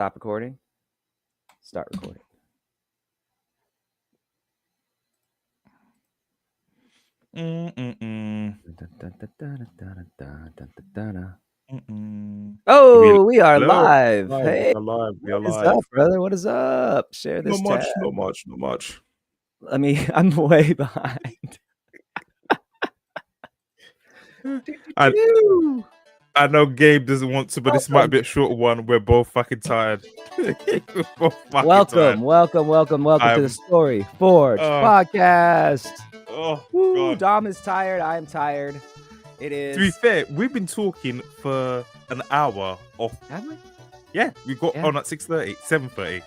Stop recording. Start recording. Oh, we are live. Hey, Alive. what is up, brother? What is up? Share this tab. Not much. I'm way behind. I know Gabe doesn't want to, but this might be a short one. We're both fucking tired. Welcome to the Story Forge podcast. Oh, Woo, God. Dom is tired. I am tired. It is. To be fair, we've been talking for an hour off. Have we? Yeah, we got on at 6:30, 7:30.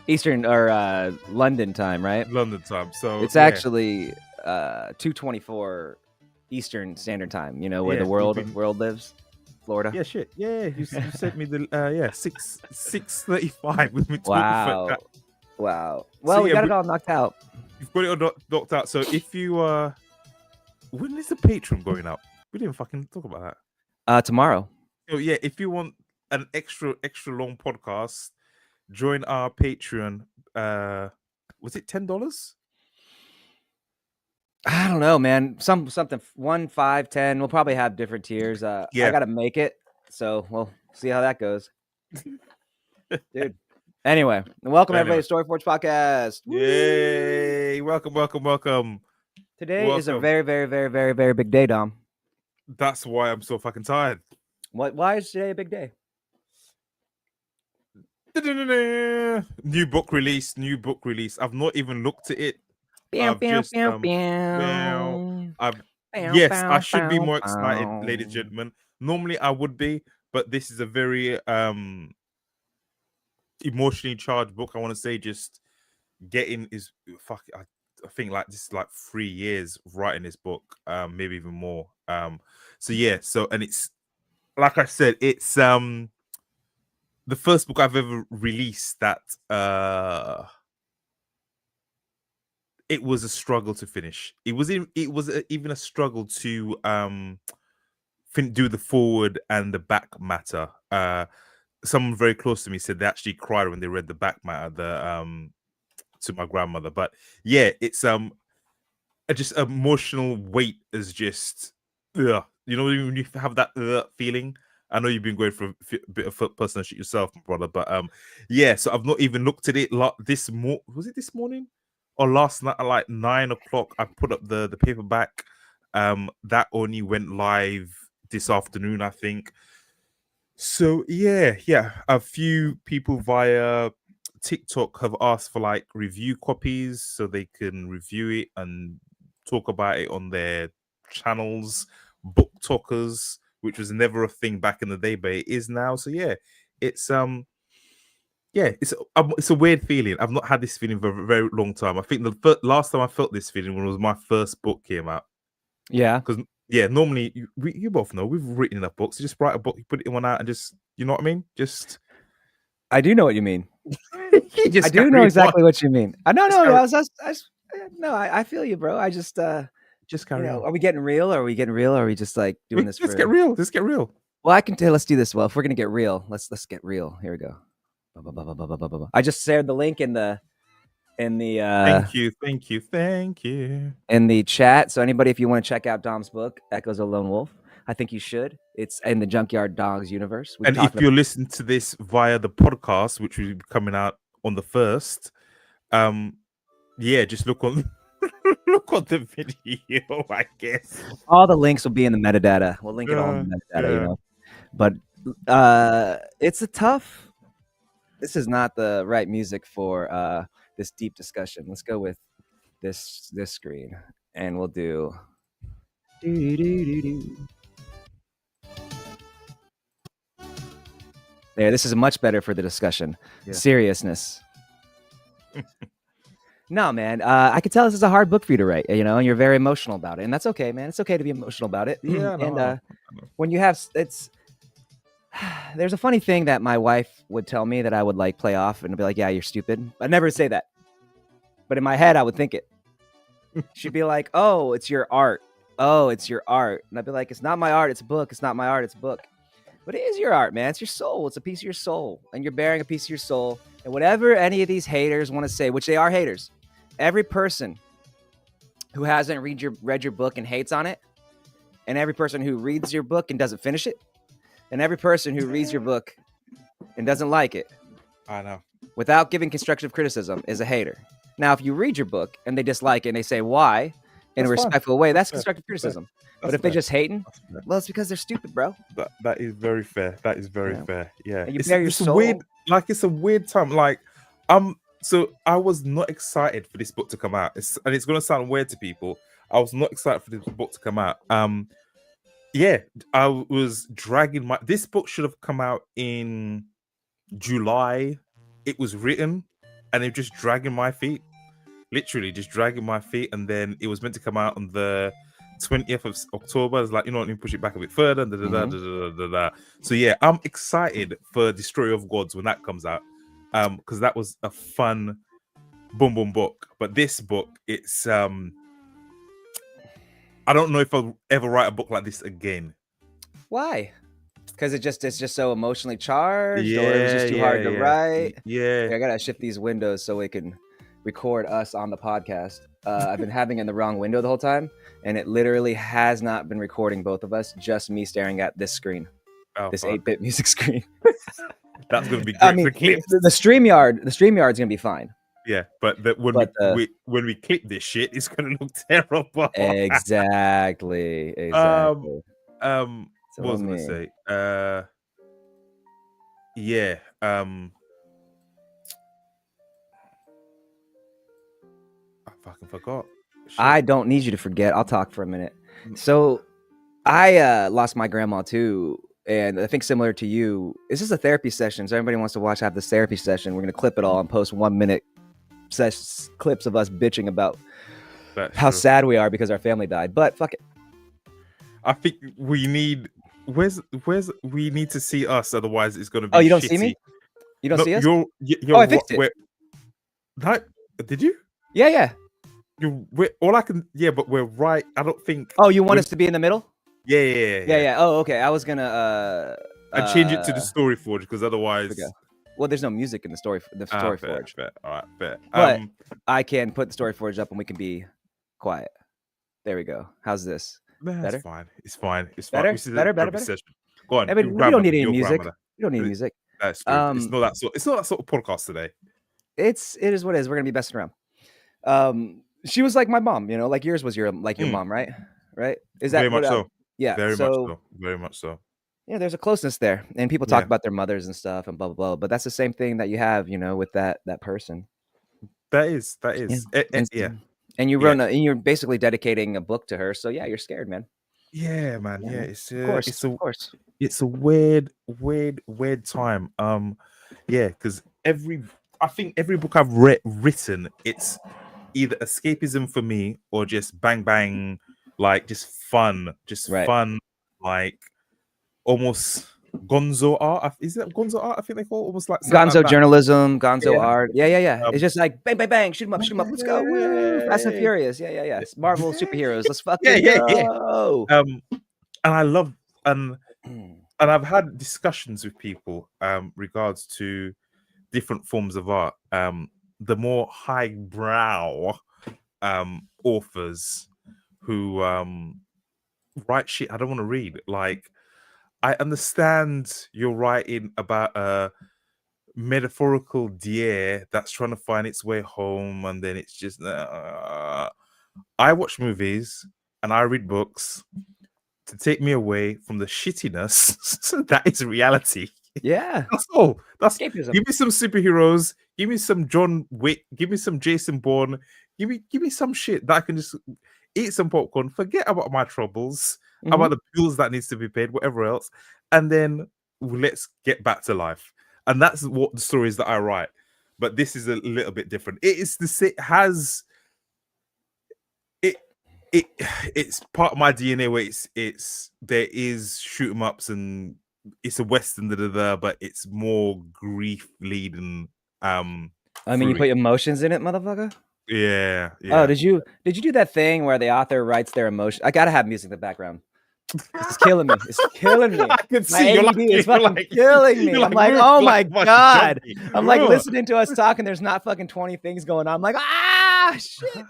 Eastern or London time, right? London time. So it's actually 2:24 Eastern Standard Time. You know where the world lives, Florida. Yeah, shit. Yeah, you sent me the 6:35 with me. Wow. Wow. Well, so, we got it all knocked out. You've got it all knocked out. So if you when is the Patreon going up? We didn't fucking talk about that. Tomorrow. So yeah, if you want an extra long podcast, join our Patreon. Was it $10? I don't know, man. Something 1, 5, 10. We'll probably have different tiers. I gotta make it, so we'll see how that goes. Dude. Anyway, welcome everybody to Story Forge podcast. Yay! Welcome. Today is a very, very, very, very, very big day, Dom. That's why I'm so fucking tired. Why is today a big day? New book release. I've not even looked at it. Yes, I should be more excited, ladies and gentlemen. Normally I would be, but this is a very emotionally charged book. I want to say just getting is fuck. I think like this is like 3 years writing this book, maybe even more. So and it's like I said, it's the first book I've ever released that it was a struggle to finish. It was even a struggle to do the forward and the back matter. Someone very close to me said they actually cried when they read the back matter to my grandmother. But yeah, it's just emotional weight is just you know when you have that feeling. I know you've been going for a bit of personal shit yourself, brother. But so I've not even looked at it. Was it this morning? Or last night at like 9 o'clock, I put up the paperback. That only went live this afternoon, I think. So yeah. A few people via TikTok have asked for like review copies so they can review it and talk about it on their channels. Book talkers, which was never a thing back in the day, but it is now. So yeah, it's it's a weird feeling. I've not had this feeling for a very long time. I think the last time I felt this feeling was my first book came out. Yeah. Because normally you both know we've written enough books. You just write a book, you put it one out, and just you know what I mean. I do know what you mean. I do know exactly what you mean. I feel you, bro. I just carry on. Are we getting real? Are we just like doing this? Let's get real. Well, I can tell. Let's do this. Well, if we're gonna get real, let's get real. Here we go. I just shared the link in the thank you in the chat. So anybody, if you want to check out Dom's book, Echoes of a Lone Wolf, I think you should. It's in the Junkyard Dogs universe. And if you're listening to this via the podcast, which will be coming out on the 1st, just look on the video, I guess. All the links will be in the metadata. We'll link it all in the metadata, you know. But it's a tough. This is not the right music for this deep discussion. Let's go with this screen, and we'll do. There, this is much better for the discussion. Yeah. Seriousness. No, man. I can tell this is a hard book for you to write, you know, and you're very emotional about it, and that's okay, man. It's okay to be emotional about it. Yeah, and when you have there's a funny thing that my wife would tell me that I would like play off and be like, yeah, you're stupid. I'd never say that. But in my head, I would think it. She'd be like, oh, it's your art. Oh, it's your art. And I'd be like, it's not my art. It's a book. It's not my art. It's a book. But it is your art, man. It's your soul. It's a piece of your soul, and you're bearing a piece of your soul. And whatever any of these haters want to say, which they are haters, every person who hasn't read your book and hates on it, and every person who reads your book and doesn't finish it, and every person who reads your book and doesn't like it, I know, without giving constructive criticism, is a hater. Now, if you read your book and they dislike it and they say why in a respectful way, that's constructive criticism. But if they're just hating, well, it's because they're stupid, bro. That is very fair. That is very fair. Yeah, and you bear your soul. Weird. Like, it's a weird time. Like, so I was not excited for this book to come out. And it's gonna sound weird to people. I was not excited for this book to come out. Yeah, I was dragging this book should have come out in July. It was written, and it just dragging my feet. Literally just dragging my feet, and then it was meant to come out on the 20th of October. I was like, let me push it back a bit further. So yeah, I'm excited for Destroyer of Gods when that comes out, because that was a fun boom boom book. But this book, it's I don't know if I'll ever write a book like this again. Why? Because it's just so emotionally charged, or it was just too hard to write. Yeah, I gotta shift these windows so we can record us on the podcast. I've been having it in the wrong window the whole time, and it literally has not been recording both of us, just me staring at this screen, this 8-bit music screen. That's gonna be great for clips. The StreamYard's gonna be fine. Yeah, but when we clip this shit, it's gonna look terrible. Exactly. What was I gonna say? Yeah. I fucking forgot. Shit. I don't need you to forget. I'll talk for a minute. So I lost my grandma too, and I think similar to you, this is a therapy session. So everybody wants to watch have this therapy session. We're gonna clip it all and post 1 minute clips of us bitching about how sad we are because our family died. But fuck it. I think we need we need to see us, otherwise it's gonna be. Oh, you don't shitty. see me? You don't see us? You're I fixed it. Did you? Yeah. But we're right. I don't think. Oh, you want us to be in the middle? Yeah. Oh, okay. I was gonna I change it to the Story Forge, because otherwise. Well, there's no music in the Story Forge. Fair. All right, fair. But I can put the Story Forge up and we can be quiet. There we go. How's this? Better? Fine. It's fine. Better. Go on. We don't need any music. We don't need music. That's good. It's not that sort of podcast today. It is what it is. We're gonna be messing around. She was like my mom, like yours was your mom, right? Right? Is that very much so? Yeah, very much so. Yeah, there's a closeness there, and people talk about their mothers and stuff and blah blah blah. But that's the same thing that you have, with that person. That is. Yeah. And you run, and you're basically dedicating a book to her. So yeah, you're scared, man. Yeah, man. Yeah, of course. It's a weird time. Because I think every book I've written, it's either escapism for me or just bang bang, like just fun, fun, like almost gonzo art. Is it gonzo art? I think they call it almost like gonzo like journalism, gonzo art. Yeah. It's just like bang, bang, bang, shoot 'em up, let's go. Woo. Fast and Furious. Yeah. It's Marvel superheroes. Let's fucking go. And I love and I've had discussions with people regards to different forms of art. The more highbrow authors who write shit I don't want to read. Like, I understand you're writing about a metaphorical deer that's trying to find its way home, and then it's just I watch movies and I read books to take me away from the shittiness that is reality. Yeah, that's all. That's escapism. Give me some superheroes. Give me some John Wick. Give me some Jason Bourne. Give me some shit that I can just eat some popcorn. Forget about my troubles, about the bills that needs to be paid, whatever else, and then let's get back to life. And that's what the stories that I write. But this is a little bit different. It's part of my DNA where there is shoot 'em ups and it's a western, but it's more grief leading. You put emotions in it, motherfucker. Yeah. Oh, did you do that thing where the author writes their emotion? I gotta have music in the background. This is killing me. It's killing me. I can My see you're ADD is you're fucking killing me. you're I'm like, "Ugh," oh my like a bunch of god. junkie. I'm like Ugh. listening to us talk, and there's not fucking 20 things going on. I'm like, ah, shit.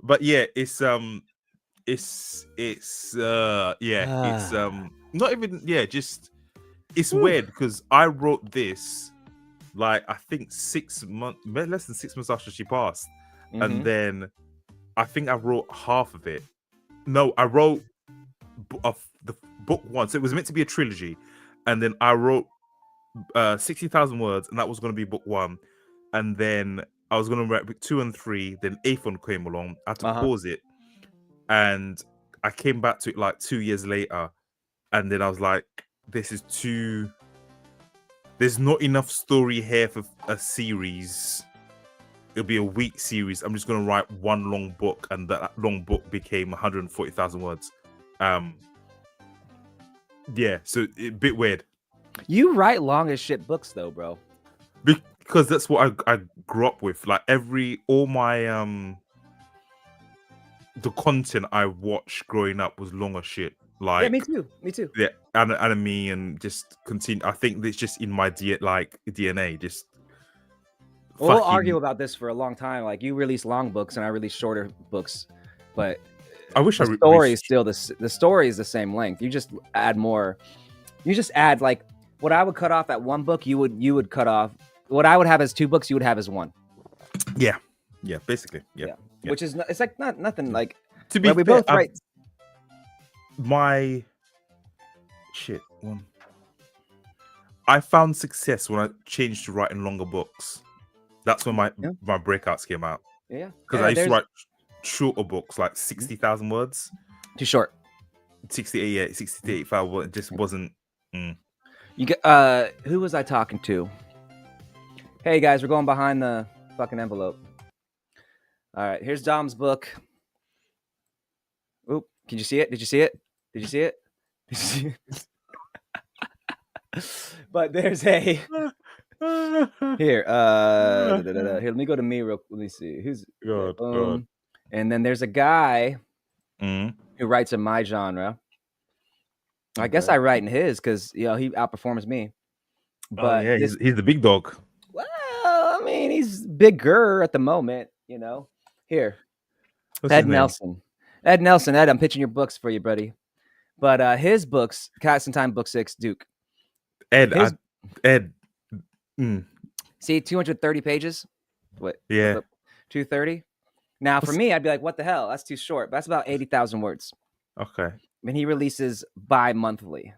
But yeah, it's not even just it's Whew. weird because I wrote this like I think less than 6 months after she passed, and then I think I wrote half of it. No, I wrote the book one, so it was meant to be a trilogy, and then I wrote 60,000 words, and that was going to be book one, and then I was going to write book 2 and 3. Then eighth one came along. I had to pause it, and I came back to it like 2 years later, and then I was like, "This is too. There's not enough story here for a series. It'll be a week series. I'm just going to write one long book," and that long book became 140,000 words. Yeah, so a bit weird. You write long as shit books though, bro. Because that's what I grew up with. Like all my the content I watched growing up was long as shit. Like yeah, me too. Yeah, anime and just continue. I think it's just in my DNA. Just we'll argue about this for a long time. Like you release long books and I release shorter books, but I wish the story is still the story is the same length. You just add more. You just add like what I would cut off at one book, you would cut off. What I would have as 2 books, you would have as 1. Yeah, basically, yeah. Which is it's like nothing like. To be we fair, both write. My shit one. I found success when I changed to writing longer books. That's when my breakouts came out. Yeah, because I used to write shorter books like 60,000 words. Too short. 68, 60 to 85. It just wasn't. You get who was I talking to? Hey guys, we're going behind the fucking envelope. All right, here's Dom's book. Oop, can you see it? Did you see it? Did you see it? Did you see it? But there's a here. Here, let me go to me real. Let me see. Who's God. And then there's a guy who writes in my genre. I guess I write in his because he outperforms me. But he's the big dog. Well, I mean, he's bigger at the moment, Here, Ed Nelson. Ed, I'm pitching your books for you, buddy. But his books, Cats in Time, Book 6, Duke. Ed. See, 230 pages. What? Yeah. 230. Now, for me, I'd be like, what the hell? That's too short. But that's about 80,000 words. Okay. And he releases bi-monthly,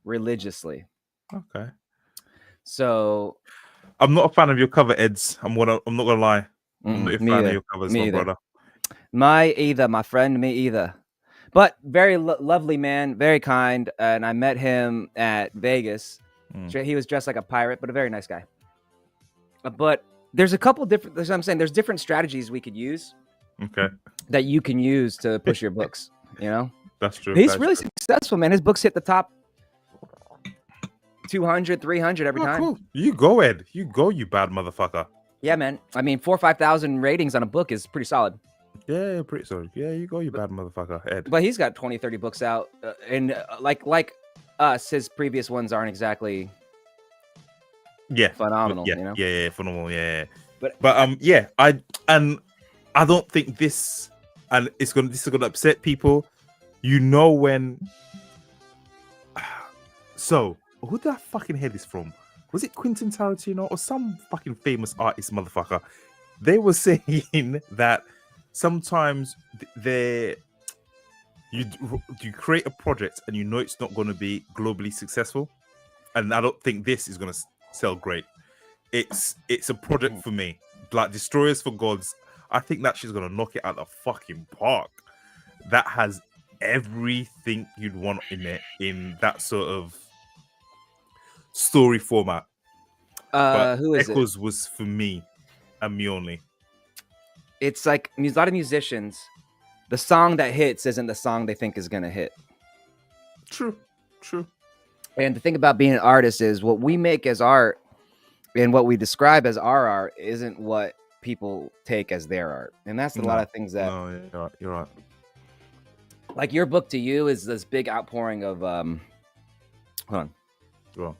religiously. Okay. So I'm not a fan of your cover, Eds. I'm not gonna lie. I'm not a fan of your covers, my brother. My friend, me either. But very lovely man, very kind, and I met him at Vegas. He was dressed like a pirate, but a very nice guy. But there's a couple different. That's what I'm saying. There's different strategies we could use. Okay. That you can use to push your books. That's true. He's really successful, man. His books hit the top 200, 300 every time. Cool. You go, Ed. You go, you bad motherfucker. Yeah, man. I mean, 4,000 or 5,000 ratings on a book is pretty solid. Yeah, pretty solid. Yeah, you go, you bad motherfucker, Ed. But he's got 20, 30 books out. And like us, his previous ones aren't exactly phenomenal. Yeah, phenomenal. Yeah. But I don't think this is gonna upset people. When so who did I fucking hear this from? Was it Quentin Tarantino or some fucking famous artist motherfucker? They were saying that sometimes you create a project and it's not going to be globally successful, and I don't think this is going to sell great. It's a project for me, like Destroyers for Gods. I think that she's going to knock it out of the fucking park. That has everything you'd want in it, in that sort of story format. Who is Echoes was for me and me only. It's like a lot of musicians, the song that hits isn't the song they think is gonna hit. True. And the thing about being an artist is what we make as art and what we describe as our art isn't what people take as their art. And that's a lot of things that you're right. Like your book to you is this big outpouring of hold on. Well,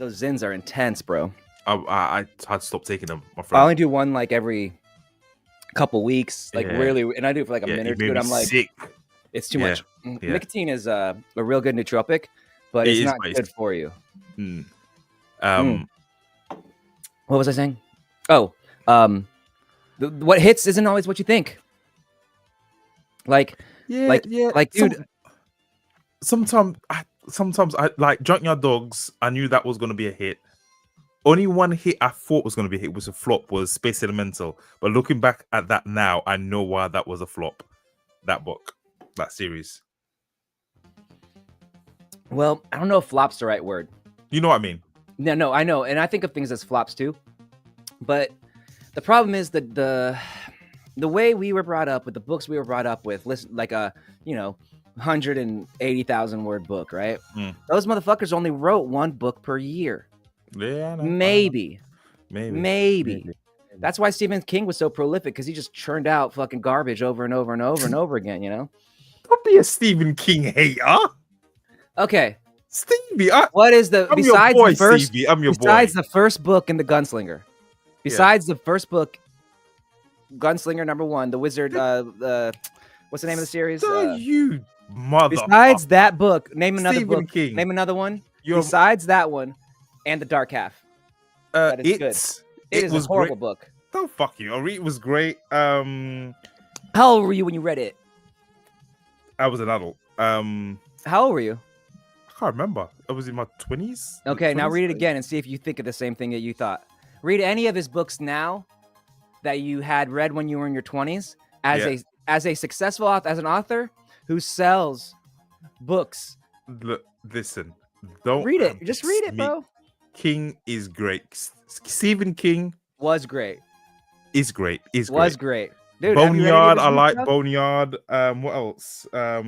Those zins are intense, bro. I had to stop taking them, my I friend. only do one like every couple weeks, like really, and I do it for like a minute or two. And I'm like, sick. It's too much. Nicotine is a real good nootropic, but it's not good for you. What was I saying? Oh, what hits isn't always what you think. Like, dude. Sometimes I like Junkyard Dogs. I knew that was going to be a hit. Only one hit I thought was going to be a hit was a flop was Space Elemental. But looking back at that now, I know why that was a flop. That book, that series. Well, I don't know if flop's the right word. You know what I mean? No, I know, and I think of things as flops too. But the problem is that the way we were brought up with the books we were brought up with, listen, like a 180,000 word book, right? Those motherfuckers only wrote one book per year. Yeah, maybe. That's why Stephen King was so prolific, because he just churned out fucking garbage over and over and over and over again. Don't be a Stephen King hater. Okay, Stevie, what is the besides your boy, the first? Stevie, I'm your besides boy. The first book in the Gunslinger, besides the first book, Gunslinger #1, the Wizard. What's the name of the series? You mother. Besides that book, name another Stephen book. King. Name another one. Besides that one, and The Dark Half. That is good. It is a horrible book. Oh fuck you! It was great. How old were you when you read it? I was an adult. How old were you? I can't remember. I was in my 20s. Okay, now read it again and see if you think of the same thing that you thought. Read any of his books now that you had read when you were in your 20s as a successful author, as an author who sells books. Look, listen. Don't read it. Just read it, bro. King is great. Stephen King was great. Is great. Was great. Dude, Boneyard. I like stuff? Boneyard. What else? All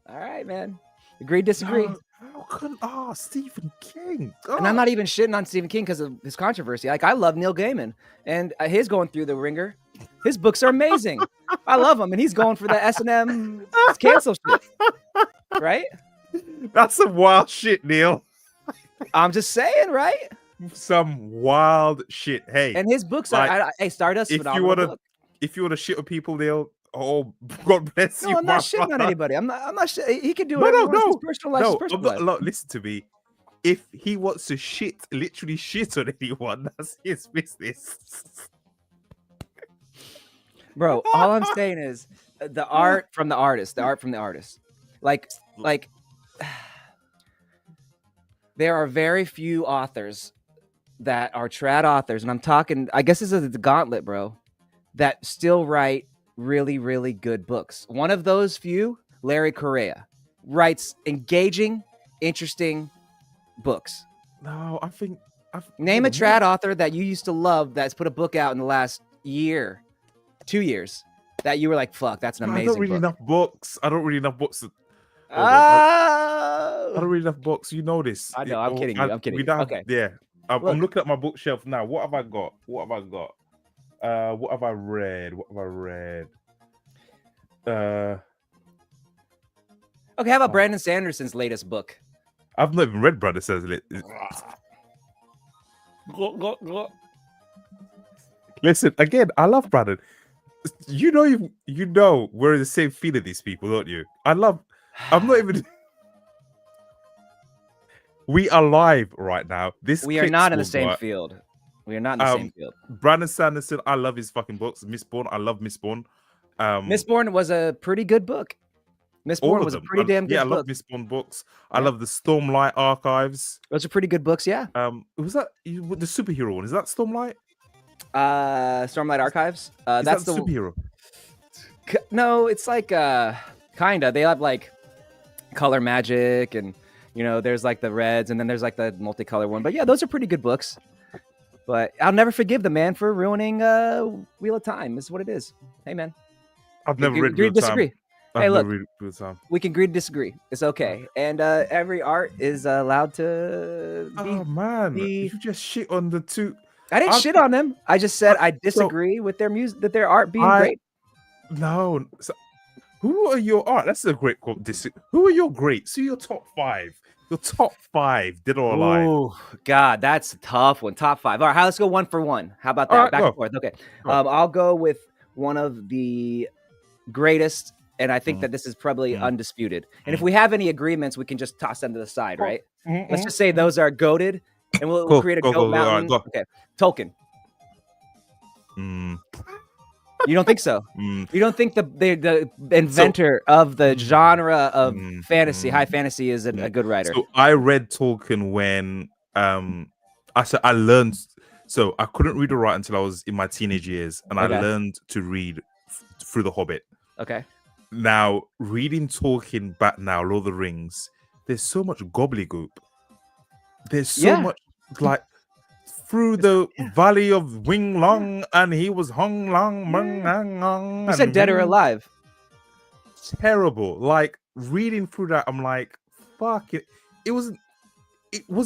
right, man. Agree, disagree. Stephen King. And I'm not even shitting on Stephen King because of his controversy. Like, I love Neil Gaiman, and his going through the ringer. His books are amazing. I love him, and he's going for the S&M cancel shit. Right? That's some wild shit, Neil. I'm just saying, right? Some wild shit. Hey, and his books are. Hey, Stardust. If you want to shit on people, Neil. Oh, God bless you. I'm not shitting on anybody. I'm not. He can do whatever. His personal life. Look, listen to me. If he wants to literally shit on anyone, that's his business. Bro, all I'm saying is the art from the artist. Like, there are very few authors that are trad authors, and I'm talking. I guess this is the gauntlet, bro. That still write really, really good books. One of those few, Larry Correa, writes engaging, interesting books. No, I think. Name a trad author that you used to love that's put a book out in the last year, 2 years, that you were like, fuck, that's an amazing book. I don't read enough books. I don't read enough books. I don't read enough books. You know this. I know. I'm kidding you. Okay. Yeah. I'm looking at my bookshelf now. What have I got? What have I read? Okay, how about Brandon Sanderson's latest book? I've not even read Brandon Sanderson. Listen, again, I love Brandon. You know we're in the same field of these people, don't you? I'm not even. We are live right now. We are not in the same field. We are not in the same field. Brandon Sanderson, I love his fucking books. Mistborn, I love Mistborn. Mistborn was a pretty good book. Mistborn was a pretty damn good book. Yeah, I love Mistborn books. Yeah. I love the Stormlight Archives. Those are pretty good books, yeah. Was that the superhero one? Is that Stormlight? Stormlight Archives. That's the superhero. No, it's like kinda. They have like color magic, and there's like the reds, and then there's like the multicolor one. But yeah, those are pretty good books. But I'll never forgive the man for ruining Wheel of Time. This is what it is. Hey, man. I've never read Wheel of Time. Disagree. Hey, look, we can agree to disagree. It's okay. And every art is allowed to be... Oh, man. You just shit on the two... I didn't shit on them. I just said I disagree with their music, that their art being great. No. Who are your That's a great quote. Who are your greats? Who are your top 5? Your top 5, dead or alive. Oh God, that's a tough one. Top 5. All right, let's go 1 for 1. How about that? All right, Back go. and forth. Okay. I'll go with one of the greatest, and I think that this is probably undisputed. And if we have any agreements, we can just toss them to the side, right? Let's just say those are goated, and we'll create a goat mountain. Go. Okay, Tolkien. You don't think so? You don't think the inventor of the genre of fantasy, high fantasy, is a good writer? So I read Tolkien when I learned. So I couldn't read or write until I was in my teenage years, and I learned to read through The Hobbit. Okay. Now reading Tolkien back now, Lord of the Rings, there's so much gobbledygook. There's so much like through the valley of Wing Long, and he was hung long. You said dead or alive. Terrible. Like reading through that, I'm like, fuck it. It wasn't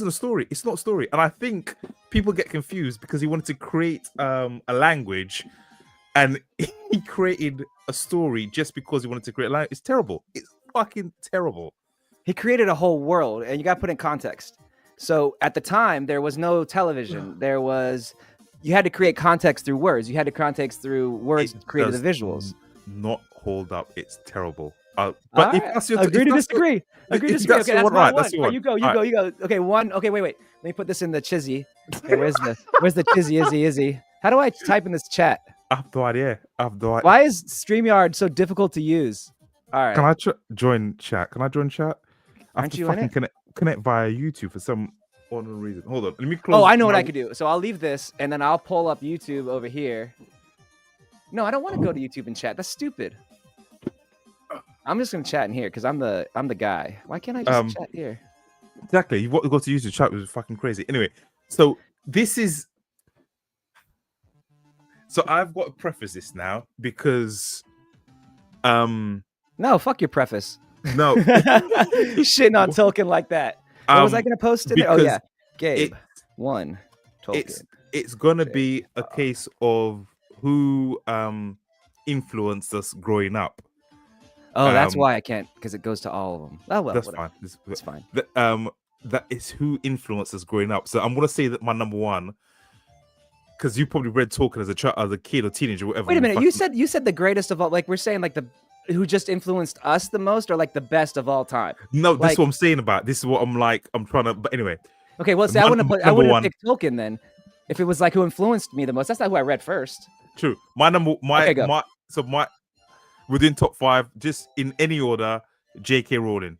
a story. It's not a story. And I think people get confused because he wanted to create a language, and he created a story just because he wanted to create a language. It's terrible. It's fucking terrible. He created a whole world, and you got to put in context. So at the time, there was no television. You had to create context through words. You had to context through words to create the visuals. Not hold up. It's terrible. But right. Agree to disagree. Agree to disagree. Okay, that's my one. You go. Okay, one. Okay, wait. Let me put this in the chizzy. Okay, where's the chizzy? Izzy? How do I type in this chat? I have no idea. Why is StreamYard so difficult to use? All right. Can I join chat? Aren't you in it? Connect via YouTube for some unknown reason. Hold on. Let me close. Oh, I know what I could do. So I'll leave this, and then I'll pull up YouTube over here. No, I don't want to go to YouTube and chat. That's stupid. I'm just gonna chat in here because I'm the guy. Why can't I just chat here? Exactly. You want to go to YouTube chat was fucking crazy. Anyway, so this is. So I've got to preface this now because, no, fuck your preface. No, shitting on Tolkien like that. What was I gonna post in there? Oh yeah, Gabe. Tolkien. It's gonna be a case of who influenced us growing up. Oh, that's why I can't, because it goes to all of them. Oh well, that's whatever. fine. It's fine. That is who influenced us growing up. So I'm gonna say that my number one, because you probably read Tolkien as a kid or teenager, or whatever. Wait a minute, you said the greatest of all. Like we're saying, like who just influenced us the most, or like the best of all time? No, this is what I'm saying about. This is what I'm like. I'm trying to. But anyway. Okay, well, see, I wouldn't have picked Tolkien then, if it was like who influenced me the most. That's not who I read first. True. Within top 5, just in any order, J.K. Rowling.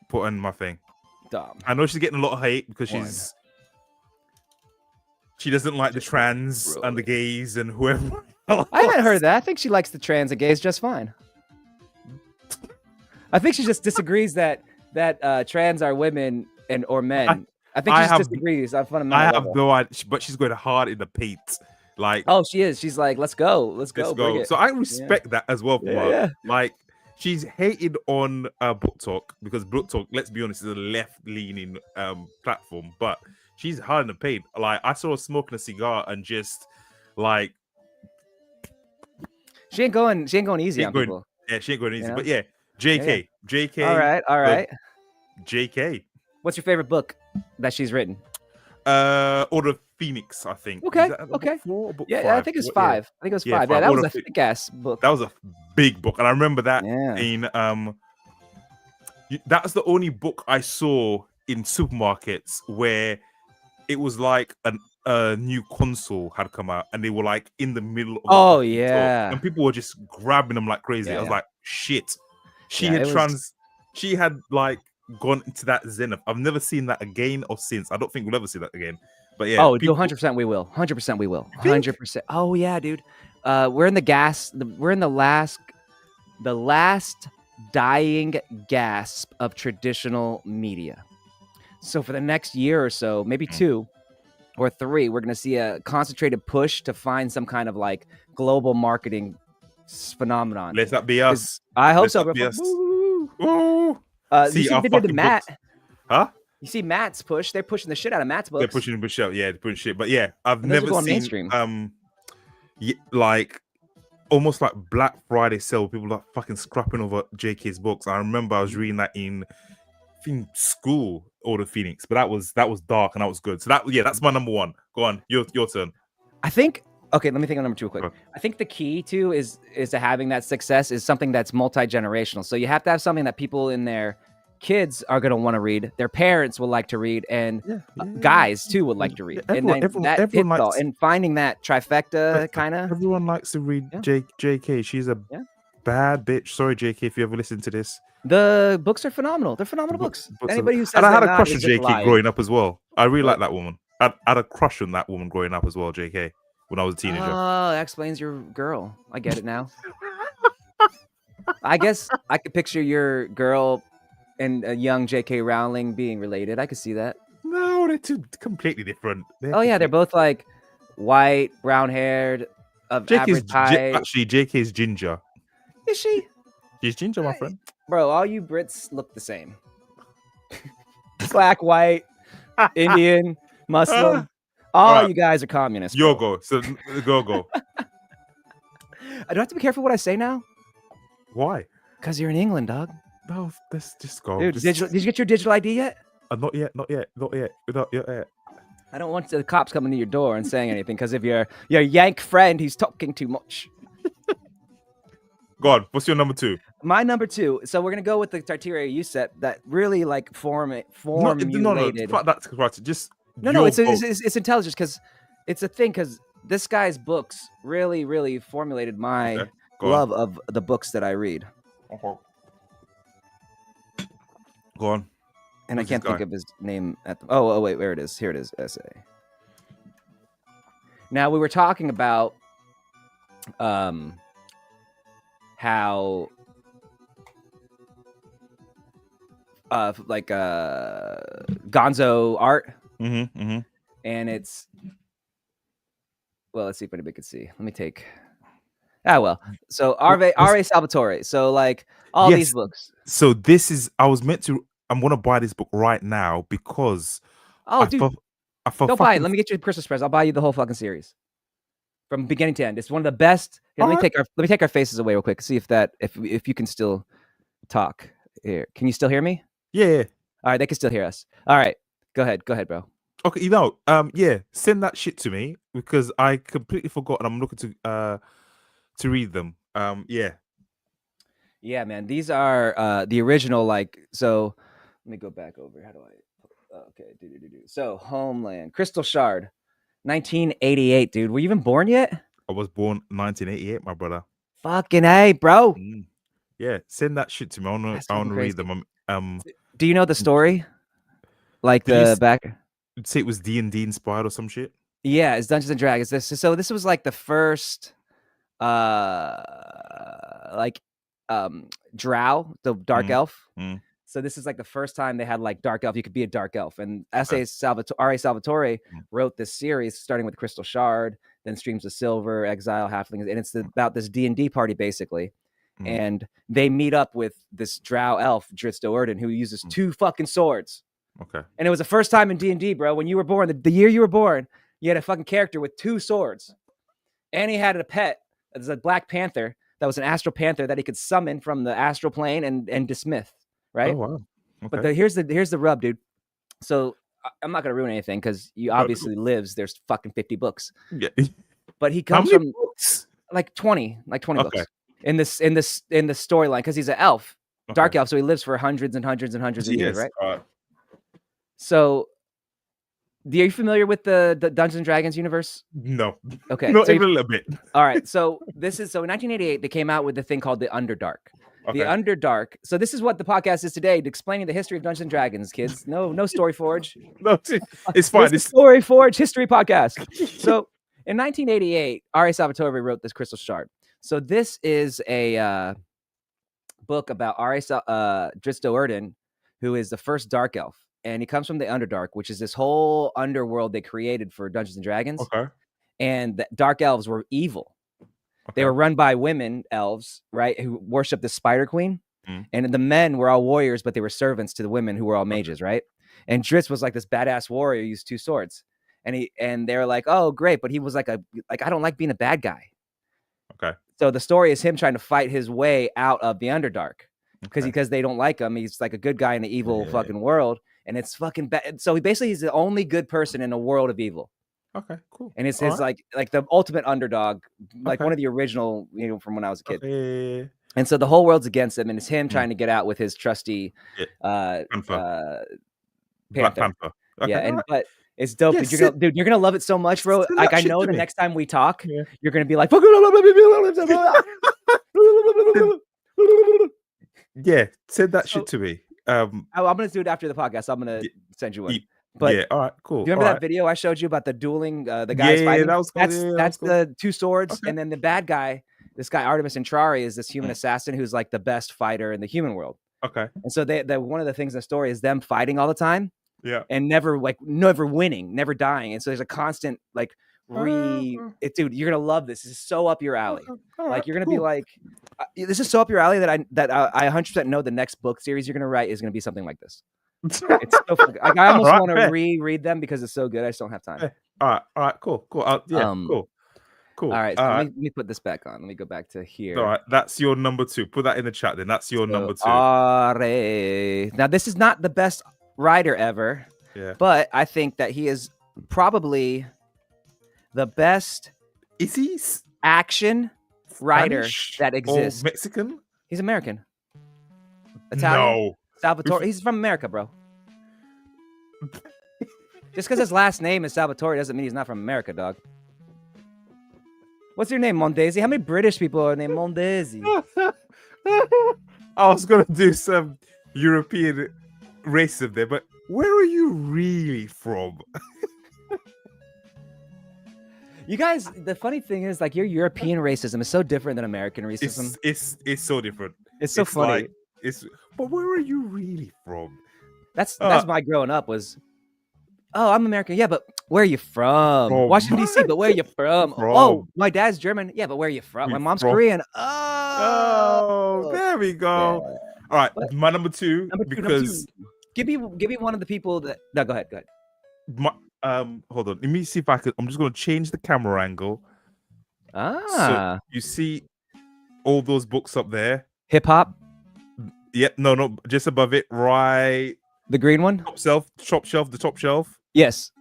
Put on my thing. Dumb. I know she's getting a lot of hate because she doesn't like the trans and the gays and whoever. I haven't heard that. I think she likes the trans and gays just fine. I think she just disagrees that trans are women or men. I think she just disagrees on fundamental I have level. no idea, but she's going hard in the paint. Like, oh, she is. She's like, let's go. So I respect that as well. Like, she's hated on Book Talk because Book Talk, let's be honest, is a left-leaning platform. But she's hard in the paint. Like, I saw her smoking a cigar and just like, she ain't going easy on people. Yeah, she ain't going easy. You know? But yeah, JK. All right. JK. What's your favorite book that she's written? Order of Phoenix, I think. Okay. Book 4 or book 5? I think it's 5. I think it was 5. Yeah, that was a thick ass book. That was a big book, and I remember that in that's the only book I saw in supermarkets where it was like a new console had come out, and they were like in the middle of and people were just grabbing them like crazy. I was like, shit. She had like gone into that zenith. I've never seen that again or since. I don't think we'll ever see that again. But yeah. Oh, 100% we will. 100% we will. 100%. Oh yeah, dude. We're in the last dying gasp of traditional media. So for the next year or so, maybe 2 or 3, we're gonna see a concentrated push to find some kind of like global marketing phenomenon. Let that be us. I hope so. See, you see what they did to Matt? Huh? You see Matt's push? They're pushing the shit out of Matt's books. They're pushing the shit. Yeah, they're pushing shit. But yeah, I've never seen mainstream. like almost like Black Friday sale. People like fucking scrapping over JK's books. I remember I was reading that in school, Order of Phoenix, but that was dark and that was good. So that's my number one. Go on, your turn. I think. Okay, let me think of number two quick. Okay. I think the key to is to having that success is something that's multi-generational. So you have to have something that people in their kids are going to want to read, their parents will like to read, and guys too would like to read. Everyone likes, and finding that trifecta kind of. Everyone likes to read JK. She's a bad bitch. Sorry, JK, if you ever listen to this. The books are phenomenal. They're phenomenal books. Anybody who says and I had a crush on JK growing up as well. I really like that woman. I had a crush on that woman growing up as well, JK, when I was a teenager. Oh, that explains your girl. I get it now. I guess I could picture your girl and a young J.K. Rowling being related. I could see that. No, they're two completely different. They're both like white, brown-haired, of average height. Actually, J.K.'s ginger. Is she? She's ginger, my friend. Bro, all you Brits look the same. Black, white, Indian, Muslim. All you guys are communists. Your go. So go. I do have to be careful what I say now. Why? Because you're in England, dog. No, let's just go. Dude, did you get your digital ID yet? Not yet. I don't want the cops coming to your door and saying anything because of your Yank friend, he's talking too much. Go on. What's your number two? My number two. So we're gonna go with the criteria you set that really like formulated. No. That's right. No. It's intelligence because it's a thing because this guy's books really, really formulated my love of the books that I read. Okay. Go on. And I can't think of his name at the... Oh, wait, where it is. Here it is, essay. Now, we were talking about how gonzo art. Mm-hmm. And it's... Well, let's see if anybody can see. Let me take... So, R.A. Salvatore. So, like, all these books. So, this is... I'm going to buy this book right now because... Don't buy it. Let me get you a Christmas present. I'll buy you the whole fucking series. From beginning to end. It's one of the best... Here, let me take our faces away real quick. See if you can still talk. Here. Can you still hear me? Yeah. All right, they can still hear us. All right. Go ahead, bro. Okay, send that shit to me because I completely forgot and I'm looking to read them. Yeah, man. These are the original, like, so let me go back over. How do I okay, so Homeland, Crystal Shard, 1988, dude. Were you even born yet? I was born 1988, my brother. Fucking A, bro. Yeah, send that shit to me. I want to read them. Do you know the story? Like the back? Say it was D&D inspired or some shit? Yeah, it's Dungeons and Dragons. This was like the first drow, the dark elf. So this is like the first time they had like dark elf. You could be a dark elf. And R.A. Salvatore wrote this series starting with Crystal Shard, then Streams of Silver, Exile, Halflings, and it's about this D&D party basically. And they meet up with this drow elf, Drizzt Do'Urden, who uses two fucking swords. Okay. And it was the first time in D&D, bro. When you were born, the year you were born, you had a fucking character with two swords. And he had a pet. It's a Black Panther that was an astral panther that he could summon from the astral plane and dismiss, right? Oh, wow. Okay. But here's the rub, dude. So I'm not going to ruin anything because you obviously lives. There's fucking 50 books. Yeah. But he comes from books? like 20 books in the storyline because he's an elf, dark elf. So he lives for hundreds and hundreds and hundreds of years, right? So, are you familiar with the Dungeons and Dragons universe? No. Okay. Not even a little bit. All right. So in 1988, they came out with the thing called the Underdark. Okay. The Underdark. So this is what the podcast is today, explaining the history of Dungeons and Dragons, kids. No Storyforge. No, it's fine. This is Storyforge history podcast. So in 1988, R.A. Salvatore wrote this Crystal Shard. So this is a book about Drizzt Do'Urden, who is the first dark elf. And he comes from the Underdark, which is this whole underworld they created for Dungeons and Dragons. Okay. And the dark elves were evil. Okay. They were run by women elves, right, who worshiped the Spider Queen. And the men were all warriors, but they were servants to the women who were all mages, right? And Drizzt was like this badass warrior, used two swords. And they were like, oh, great. But he was like I don't like being a bad guy. Okay. So the story is him trying to fight his way out of the Underdark Okay. because they don't like him. He's like a good guy in the evil fucking world, and it's fucking bad. So he's the only good person in a world of evil. Okay, cool. And it's his like the ultimate underdog, like one of the original, from when I was a kid. Okay. And so the whole world's against him, and it's him trying to get out with his trusty Panther. Black Panther. Okay, yeah, and but it's dope. Yeah, Dude, you're gonna love it so much, bro. Like I know the next time we talk, Yeah. you're gonna be like, yeah, send that shit to me. I'm gonna do it after the podcast. I'm gonna send you one. But yeah, all right, cool. Do you remember that video I showed you about the dueling, the guys fighting? That was cool. That's the two swords, and then the bad guy, this guy Artemis Intrari, is this human assassin who's like the best fighter in the human world. Okay. And so they one of the things in the story is them fighting all the time. Yeah. And never winning, never dying. And so there's a constant like dude, you're gonna love this. This is so up your alley. Like you're gonna be like, this is so up your alley that I 100% know the next book series you're gonna write is gonna be something like this. It's so like, I almost want to reread them because it's so good. I just don't have time. All right, cool. Cool. Cool. All right, so let me put this back on. Let me go back to here. All right, that's your number 2. Put that in the chat then. That's your number 2. Now, this is not the best writer ever, but I think that he is probably the best action writer that exists. Mexican? He's American. Italian? No. Salvatore. He's from America, bro. Just because his last name is Salvatore doesn't mean he's not from America, dog. What's your name, Mondesir? How many British people are named Mondesir? I was going to do some European racism there, but where are you really from? You guys, the funny thing is, like, your European racism is so different than American racism. It's so different. It's so funny. Like, but where are you really from? That's my growing up was, oh, I'm American. Yeah, but where are you from? Washington, D.C., but where are you from? Oh, my dad's German. Yeah, but where are you from? My mom's Korean. Oh, there we go. Yeah. All right, my number 2, because... Give me one of the people that... No, go ahead. Hold on. Let me see if I could... I'm just going to change the camera angle. So you see all those books up there? Hip-hop? Yeah, no, just above it, right... The green one? Top shelf. Yes.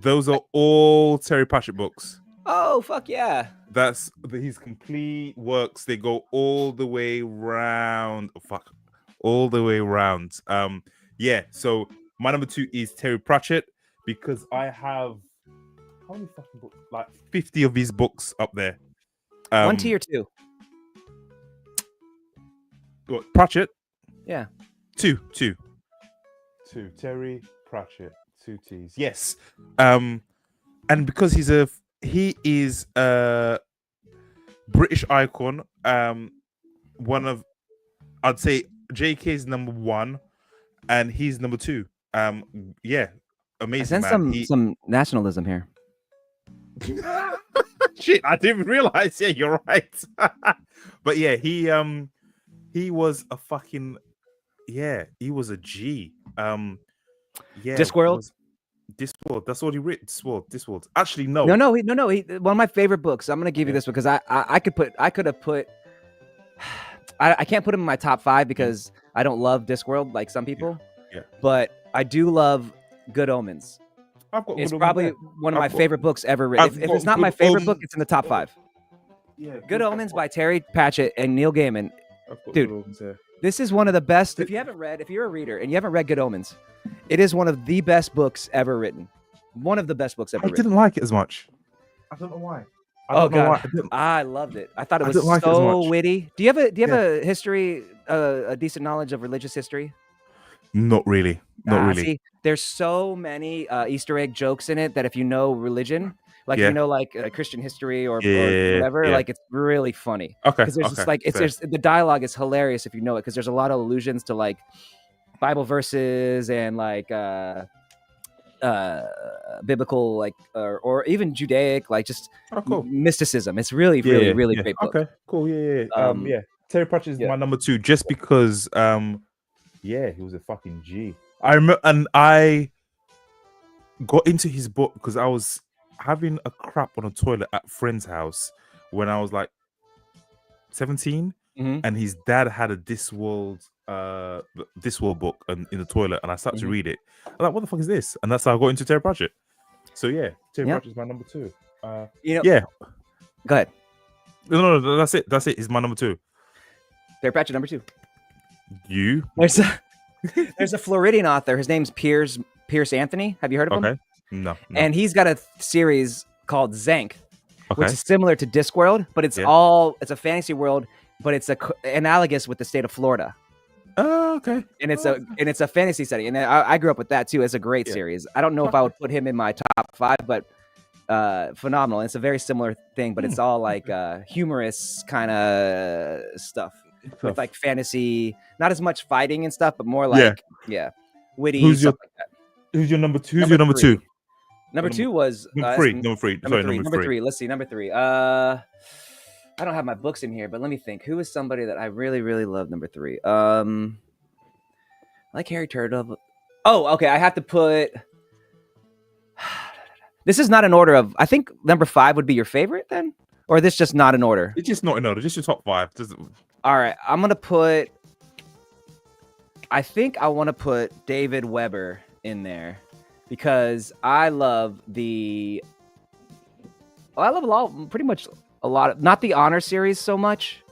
Those are all Terry Pratchett books. Oh, fuck yeah. That's his complete works. They go all the way round. All the way round. Yeah, so my number 2 is Terry Pratchett because I have how many fucking books? Like 50 of his books up there. 1 T or 2? What, Pratchett? Yeah. 2. Terry Pratchett, 2 T's. Yes. And because he is a British icon, one of, I'd say JK's number 1 and he's number 2. Yeah, amazing. I sense some nationalism here. Shit, I didn't realize. Yeah, you're right. But yeah, he was a fucking he was a G. Yeah, Discworld. Discworld. That's what he wrote. Discworld. Actually, no. No. He, one of my favorite books. I'm gonna give you this because I could have put. I can't put him in my top 5 because I don't love Discworld like some people. Yeah. But I do love Good Omens. It's probably one of my favorite books ever written. If it's not my favorite book, it's in the top 5. Yeah. Good Omens by Terry Pratchett and Neil Gaiman. Dude, this is one of the best. If you're a reader and you haven't read Good Omens, it is one of the best books ever written. One of the best books ever written. I didn't like it as much. I don't know why. I loved it. I thought it was so witty. Do you have a history, a decent knowledge of religious history? Not really. See, there's so many Easter egg jokes in it that if you know religion, like you know, like Christian history or whatever, like it's really funny. Okay. Because there's the dialogue is hilarious if you know it because there's a lot of allusions to like Bible verses and like biblical like or even Judaic like just mysticism. It's really great book. Okay, cool. Yeah. Terry Pratchett is my number 2 just because he was a fucking G. I remember, and I got into his book because I was having a crap on a toilet at a friend's house when I was like 17, Mm-hmm. and his dad had a Discworld book in the toilet, and I started to read it. I'm like, what the fuck is this? And that's how I got into Terry Pratchett. So yeah, Terry Pratchett's my number 2. Yeah. Go ahead. No, that's it. That's it. He's my number 2. Terry Pratchett, number 2. You? There's a Floridian author. His name's Pierce Anthony. Have you heard of him? No. And he's got a series called Zank, which is similar to Discworld, but it's a fantasy world, but it's analogous with the state of Florida. Oh, okay. And it's a fantasy setting, and I grew up with that too. It's a great series. I don't know if I would put him in my top 5, but phenomenal. And it's a very similar thing, but it's all like humorous kind of stuff with like fantasy, not as much fighting and stuff, but more like witty stuff like that. Who's your number 2? Who's your number 2? Number 2 was number 3. Number 3. Number 3. Let's see. Number 3. I don't have my books in here, but let me think. Who is somebody that I really, really love? Number 3. I like Harry Turtle. Oh, okay. I have to put. This is not an order of. I think number 5 would be your favorite then, or this just not in order. It's just not in order. Just your top 5. All right. I'm gonna put. I think I want to put David Weber in there because I love pretty much a lot of, not the Honor series so much.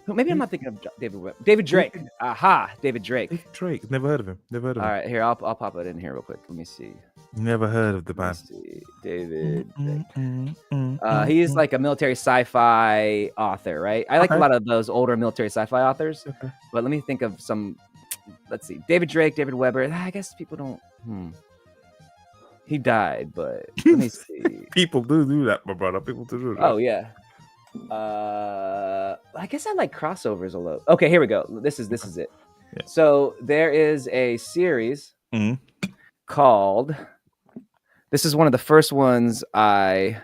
Maybe I'm not thinking of David Weber. David Drake. Aha, David Drake. David Drake. Never heard of him. All right, here I'll pop it in here real quick. Let me see. Never heard of the band. David Drake. He's like a military sci-fi author, right? I like a lot of those older military sci-fi authors. Okay. But let me think of some. Let's see. David Drake, David Weber. I guess people don't. He died, but let me see. People do that, my brother. People do that. Oh yeah. I guess I like crossovers a lot. Okay, here we go. This is it. Yeah. So there is a series called. This is one of the first ones Eric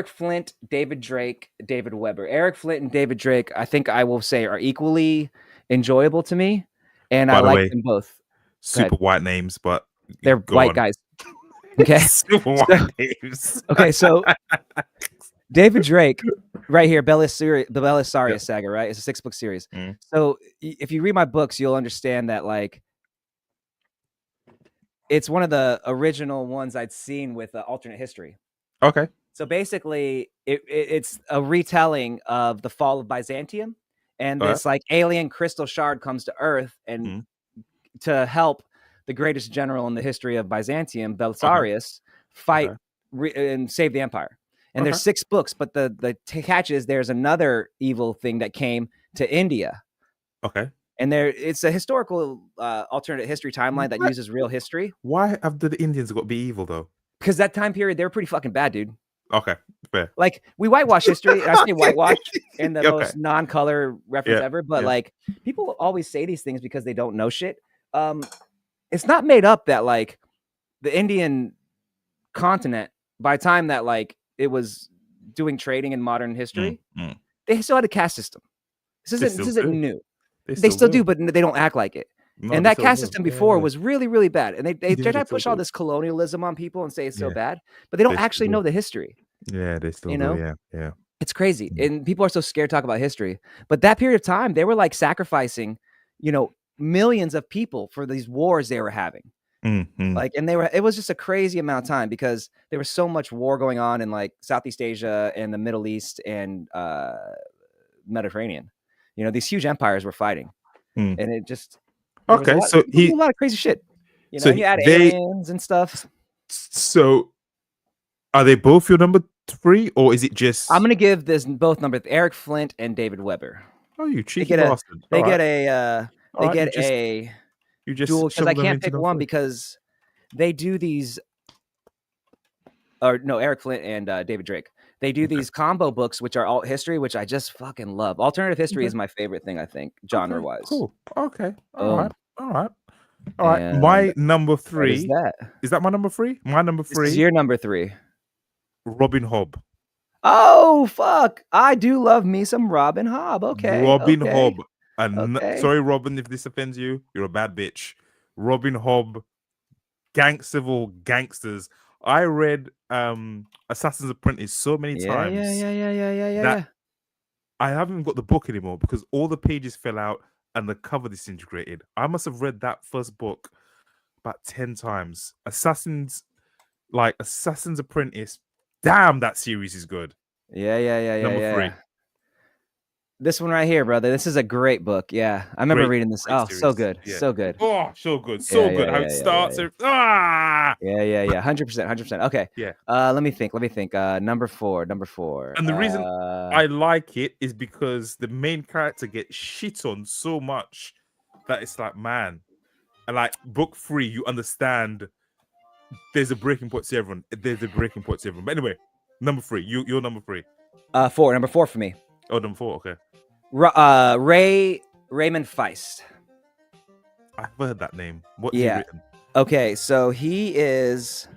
Flint, David Drake, David Weber. Eric Flint and David Drake, I think I will say, are equally enjoyable to me, and I like them both. Super white names, but they're white guys. Okay. Super white names. Okay, so David Drake, right here, the Belisarius saga, right? It's a 6-book series. So if you read my books, you'll understand that like it's one of the original ones I'd seen with alternate history. Okay. So basically, it's a retelling of the fall of Byzantium, and this like alien crystal shard comes to Earth and to help the greatest general in the history of Byzantium, Belisarius, fight and save the empire. And there's 6 books, but the catch is there's another evil thing that came to India. Okay. And it's a historical alternate history timeline that uses real history. Why have the Indians got to be evil though? Because that time period, they were pretty fucking bad, dude. Okay, fair. Like we whitewash history, and I say whitewash in the most non-color reference ever, but like people always say these things because they don't know shit. It's not made up that like the Indian continent, by the time that like it was doing trading in modern history, they still had a caste system. This isn't new. They still do, but they don't act like it. No, and that caste system before was really, really bad. And they try to push all this colonialism on people and say it's so bad, but they don't actually know the history. Yeah, they still do. Yeah. It's crazy. And people are so scared to talk about history. But that period of time, they were like sacrificing, millions of people for these wars they were having. Like, and it was just a crazy amount of time because there was so much war going on in like Southeast Asia and the Middle East and Mediterranean. These huge empires were fighting. And it just so a lot of crazy shit. So you add aliens and stuff. So are they both your number 3, or is it just? I'm gonna give this both numbers: Eric Flint and David Weber. Oh, you cheeky bastard! They get a dual, because I can't pick one because they do these. Or no, Eric Flint and David Drake. They do these combo books, which are alt history, which I just fucking love. Alternative history is my favorite thing, I think, genre-wise. Cool. Okay. All right. And my number 3. Is that? Is that my number 3? My number 3. This is your number 3. Robin Hobb. Oh, fuck. I do love me some Robin Hobb. Okay. Robin Hobb. And sorry, Robin, if this offends you, you're a bad bitch. Robin Hobb, civil gangsters I read Assassin's Apprentice so many times that I haven't got the book anymore because all the pages fell out and the cover disintegrated. I must have read that first book about 10 times. Assassin's Apprentice. Damn, that series is good. Number 3. This one right here, brother. This is a great book. Yeah, I remember reading this. Oh, series. so good, Yeah. so good. Oh, so good, so good. How it starts. Yeah. 100%. Okay. Yeah. Let me think. Number four. And the reason I like it is because the main character gets shit on so much that it's like, man, and like book 3, you understand. There's a breaking point to everyone. But anyway, number 3. You're number 3. 4. Number 4 for me. Oh, number 4. Okay. Raymond Feist. I've heard that name. What's he written? Okay, so he is.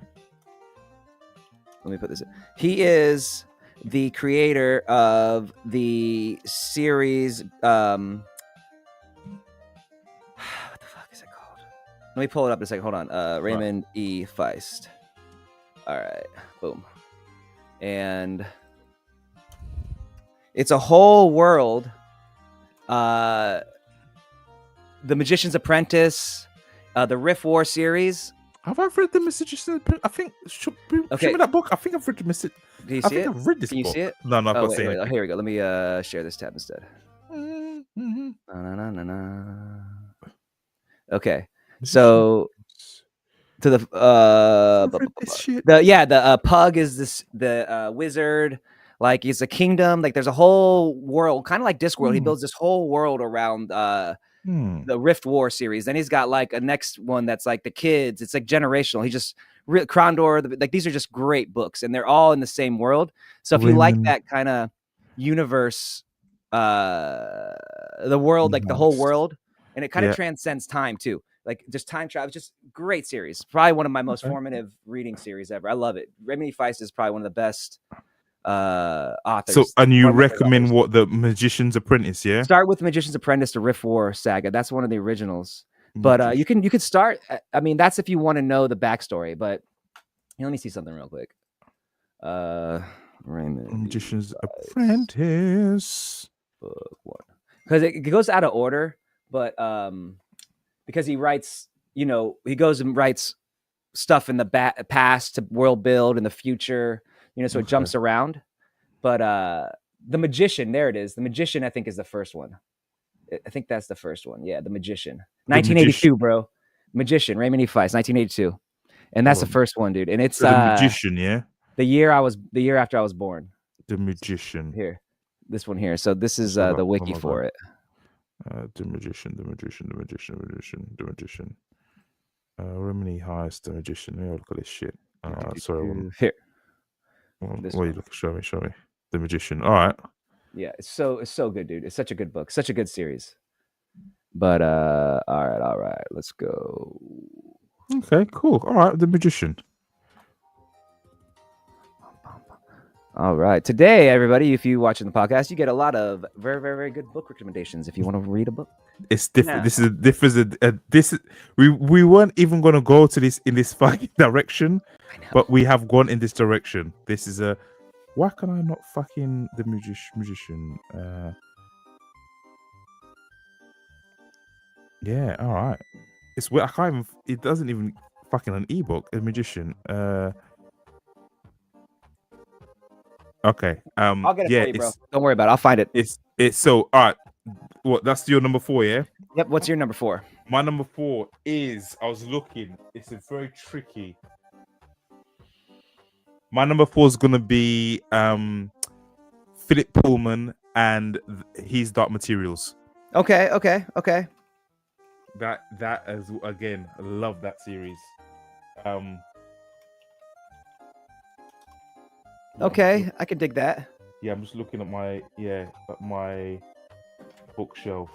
Let me put this in. He is the creator of the series. What the fuck is it called? Let me pull it up in a second. Hold on. Raymond E. Feist. All right. Boom. And it's a whole world. The Magician's Apprentice, the Rift War series. Have I read the Magician's Apprentice? I think show me that book. I think I've read the Magician. Do you see it? I've read this book. Can you see it? No, I've got to see it. Here we go. Let me share this tab instead. Okay, so to the Pug is the wizard. Like, it's a kingdom. Like, there's a whole world, kind of like Discworld. He builds this whole world around the Rift War series. Then he's got like a next one that's like the kids. It's like generational. He just Krondor. Like, these are just great books, and they're all in the same world. So if you like that kind of universe, the world, like the whole world, and it kind of transcends time too. Like, just time travel. Just great series. Probably one of my most formative reading series ever. I love it. Raymond Feist is probably one of the best authors. So, and you recommend what, the Magician's Apprentice? Yeah, start with Magician's Apprentice, the Rift War saga. That's one of the originals. But you could start. I mean, that's if you want to know the backstory. But let me see something real quick. Raymond Magician's Apprentice, book 1, because it goes out of order. But because he writes, he goes and writes stuff in the past to world build in the future. So it jumps around. But the Magician, there it is. The Magician, I think, is the first one. I think that's the first one. Yeah, The Magician. 1982, bro. Magician, Raymond E. Feist, 1982. And that's the first one, dude. And it's The Magician, yeah? the year after I was born. The Magician. Here. This one here. So this is the wiki for it. The Magician. Raymond E. Feist, The Magician. Let me look at this shit. Sorry. Here. Show me. The Magician. All right. Yeah, it's so good, dude. It's such a good book, such a good series. But all right, let's go. Okay, cool. All right, The Magician. All right, today, everybody, if you watching the podcast, you get a lot of very, very, very good book recommendations. If you want to read a book, it's different. Yeah. We weren't even going to go to this in this fucking direction, but we have gone in this direction. This is a. Why can I not fucking The Magician? Yeah, all right. It's weird. I can't even. It doesn't even fucking an ebook. The Magician. Okay. I'll get it for you, bro. Don't worry about it. I'll find it. It's so all right. What? That's your number 4, yeah? Yep. What's your number 4? My number 4 is. I was looking. It's a very tricky. My number 4 is gonna be Philip Pullman and his Dark Materials. Okay. That as again, I love that series. Okay, I can dig that. Yeah, I'm just looking at my bookshelf.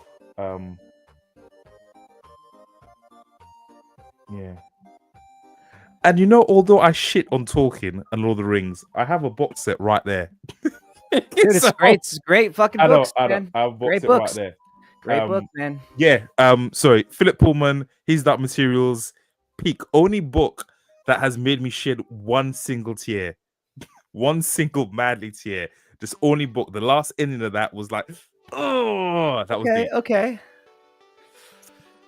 Yeah. And although I shit on Tolkien and Lord of the Rings, I have a box set right there. Dude, it's great. It's great fucking books, man. I have a box great set books. right there. Great book, man. Yeah. Sorry, Philip Pullman, his Dark Materials, peak. Only book that has made me shed one single tear, one single madly tear. This only book, the last ending of that was like, oh, that was deep. Okay.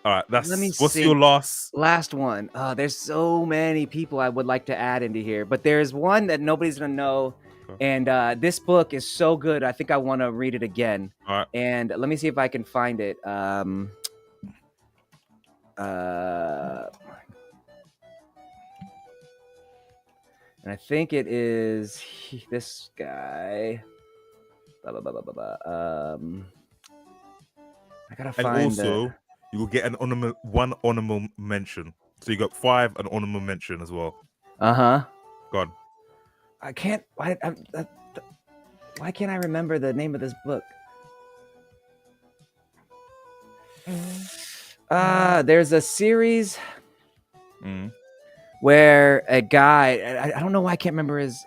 All right, Let me what's see. your last one? There's so many people I would like to add into here, but there's one that nobody's gonna know. And this book is so good. I think I want to read it again. All right. And let me see if I can find it. And I think it is this guy. Blah, blah, blah, blah, blah, blah. I gotta find. And also, you will get one honorable mention. So you got 5 an honorable mention as well. God. I can't. Why can't I remember the name of this book? There's a series where a guy. I don't know why I can't remember his.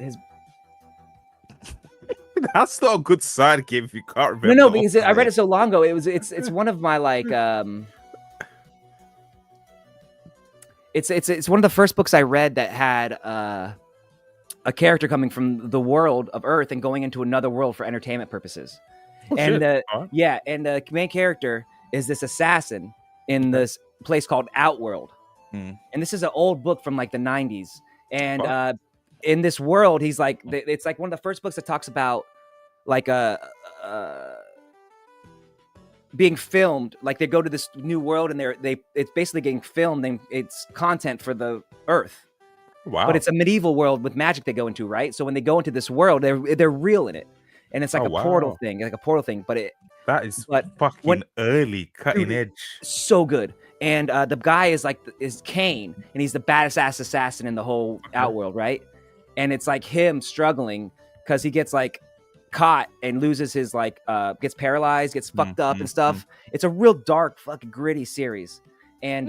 That's not a good side game if you can't remember. No, because I read it so long ago. It's one of my like. It's one of the first books I read that had a character coming from the world of Earth and going into another world for entertainment purposes. And the main character is this assassin in this place called Outworld. And this is an old book from like the 90s. And in this world, he's like, it's like one of the first books that talks about like being filmed. Like they go to this new world and it's basically getting filmed and it's content for the Earth. Wow. But it's a medieval world with magic they go into, right? So when they go into this world, they're real in it. And it's like a portal thing, but that is fucking early, cutting edge. So good. And the guy is Kane, and he's the baddest ass assassin in the whole Outworld, right? And it's like him struggling because he gets like caught and loses his gets paralyzed, gets fucked up and stuff. It's a real dark, fucking gritty series. And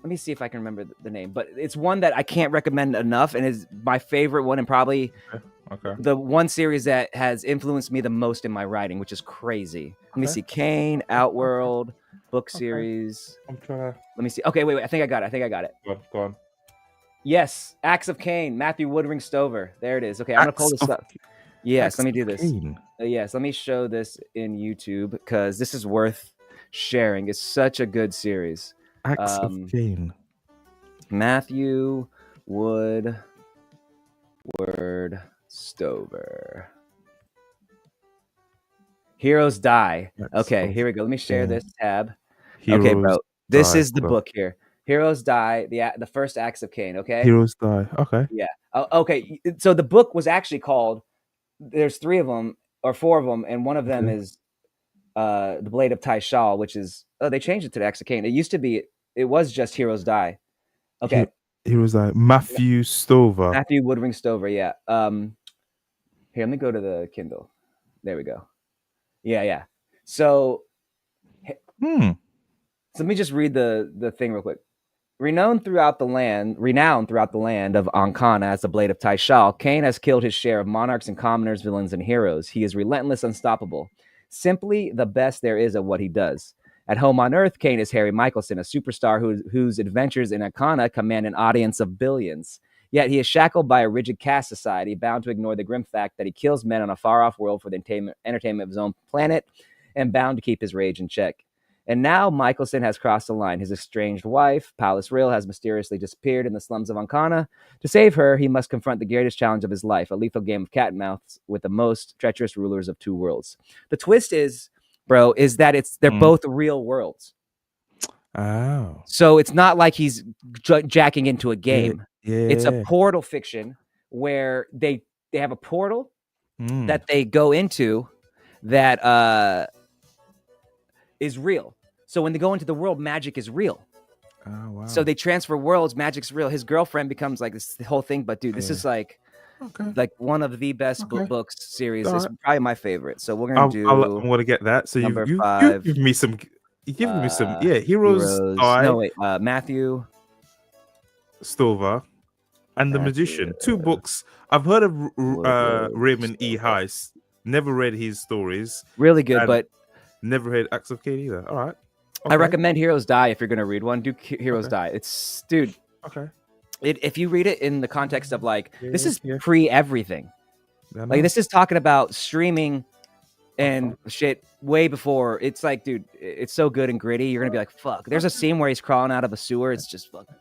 let me see if I can remember the name, but it's one that I can't recommend enough, and is my favorite one, and probably the one series that has influenced me the most in my writing, which is crazy. Let me see, Kane, Outworld, book series. I'm trying to. Let me see. Okay, wait. I think I got it. Go on. Yes, Acts of Cain, Matthew Woodring Stover. There it is. Okay, I'm gonna pull this up. Yes, let me do this. Yes, let me show this in YouTube because this is worth sharing. It's such a good series. Acts of Cain. Matthew Woodward Stover. Heroes Die. Okay, here we go. Let me share this tab. Okay, bro. This is the book here. Heroes Die, the first Acts of Cain, okay? Heroes Die. Okay. Yeah. Okay. So the book was actually called, there's 3 of them or 4 of them, and one of them is The Blade of Tyshal, which is, they changed it to the Acts of Cain. It was just Heroes Die. Okay. Heroes Die. Matthew Stover. Matthew Woodring Stover, yeah. Here, let me go to the Kindle. There we go. Yeah. So let me just read the thing real quick. Renowned throughout the land of Ancana as the Blade of Tyshal, Cain has killed his share of monarchs and commoners, villains, and heroes. He is relentless, unstoppable. Simply the best there is at what he does. At home on Earth, Cain is Harry Michelson, a superstar whose adventures in Ancana command an audience of billions. Yet he is shackled by a rigid caste society, bound to ignore the grim fact that he kills men on a far-off world for the entertainment of his own planet, and bound to keep his rage in check. And now Michelson has crossed the line. His estranged wife, Palace Rill, has mysteriously disappeared in the slums of Ancana. To save her, he must confront the greatest challenge of his life, a lethal game of cat and mouse with the most treacherous rulers of 2 worlds. The twist is, bro, is that they're both real worlds. Oh. So it's not like he's jacking into a game. Yeah. It's a portal fiction where they have a portal that they go into that is real. So when they go into the world, magic is real. Oh, wow. So they transfer worlds, magic's real. His girlfriend becomes like this whole thing. But dude, this is like one of the best books series. It's probably my favorite. So we're gonna I'm gonna get that. So you give me some. You give me some. Yeah, Heroes. No wait, Matthew Stover and The Magician. 2 books. I've heard of Raymond E. Heiss. Never read his stories. Really good, but never read Acts of Cain either. All right. I recommend Heroes Die if you're gonna read one. Do Heroes Die. It's dude. Okay. if you read it in the context of like this is Yeah. pre everything. Like this is talking about streaming and shit way before. It's like, dude, it's so good and gritty. You're gonna be like, fuck. There's a scene where he's crawling out of a sewer. It's just fucking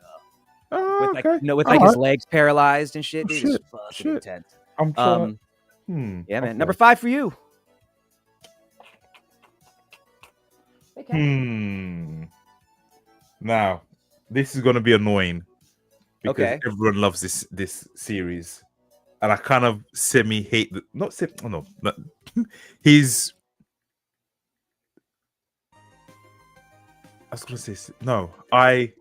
with like with like his legs paralyzed and shit. Dude, it's fucking intense. I'm trying. Yeah, man. Number 5 for you. Now, this is gonna be annoying because Okay. everyone loves this series, and I kind of semi hate the not semi. Oh no, no. He's. I was gonna say no. I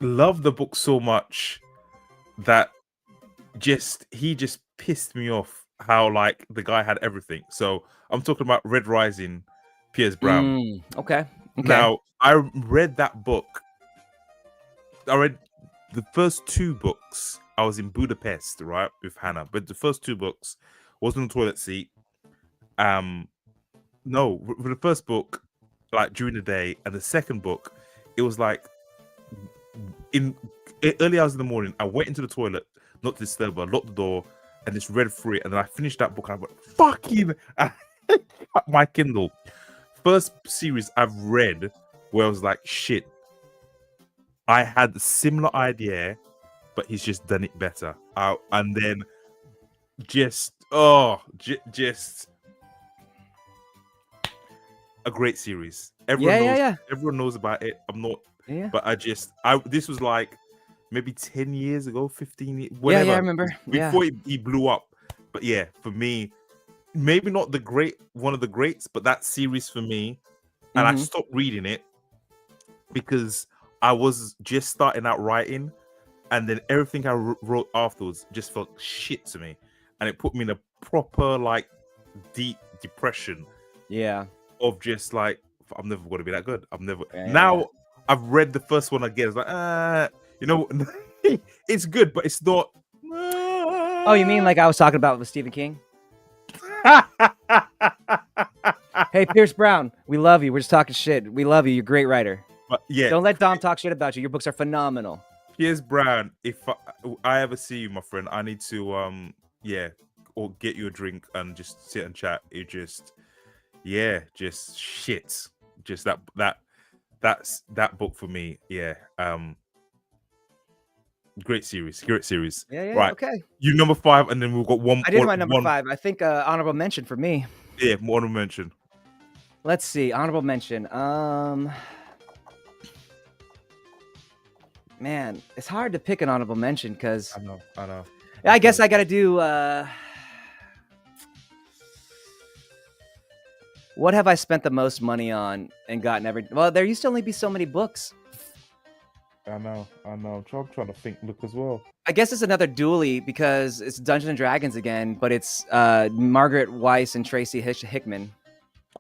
love the book so much that he just pissed me off how like the guy had everything. So I'm talking about Red Rising, Piers Brown. Okay. Now I read that book. I read the first 2 books. I was in Budapest, right, with Hannah. But the first 2 books was on the toilet seat. No, for the first book, like during the day, and the second book, it was like in early hours in the morning. I went into the toilet, not to disturb her, locked the door, and just read through it. And then I finished that book. And I went, fucking my Kindle. First series I've read where I was like, shit. I had a similar idea, but he's just done it better. And then just a great series. Everyone knows about it. I'm not, but this was like maybe 10 years ago, 15 years, whatever. Yeah, I remember. Before he blew up. But yeah, for me, maybe not one of the greats, but that series for me, and I stopped reading it because I was just starting out writing, and then everything I wrote afterwards just felt shit to me, and it put me in a proper like deep depression. Yeah. Of just like, I'm never going to be that good. Now I've read the first one again. It's like, it's good, but it's not. Oh, you mean like I was talking about with Stephen King? Hey, Pierce Brown, we love you. We're just talking shit. We love you. You're a great writer. But yeah, don't let Dom talk shit about you. Your books are phenomenal. Pierce Brown, if I ever see you, my friend, I need to or get you a drink and just sit and chat. It just shit. Just that book for me. Yeah. Great series. Yeah. Right. Okay. You number 5, and then we've got one. I did my number 5. I think honorable mention for me. Yeah, honorable mention. Let's see. Honorable mention. Man, it's hard to pick an honorable mention because I know. I guess I got to do. What have I spent the most money on and gotten every? Well, there used to only be so many books. I know. I'm trying to think. Look as well. I guess it's another dually because it's Dungeons and Dragons again, but it's Margaret Weiss and Tracy Hickman.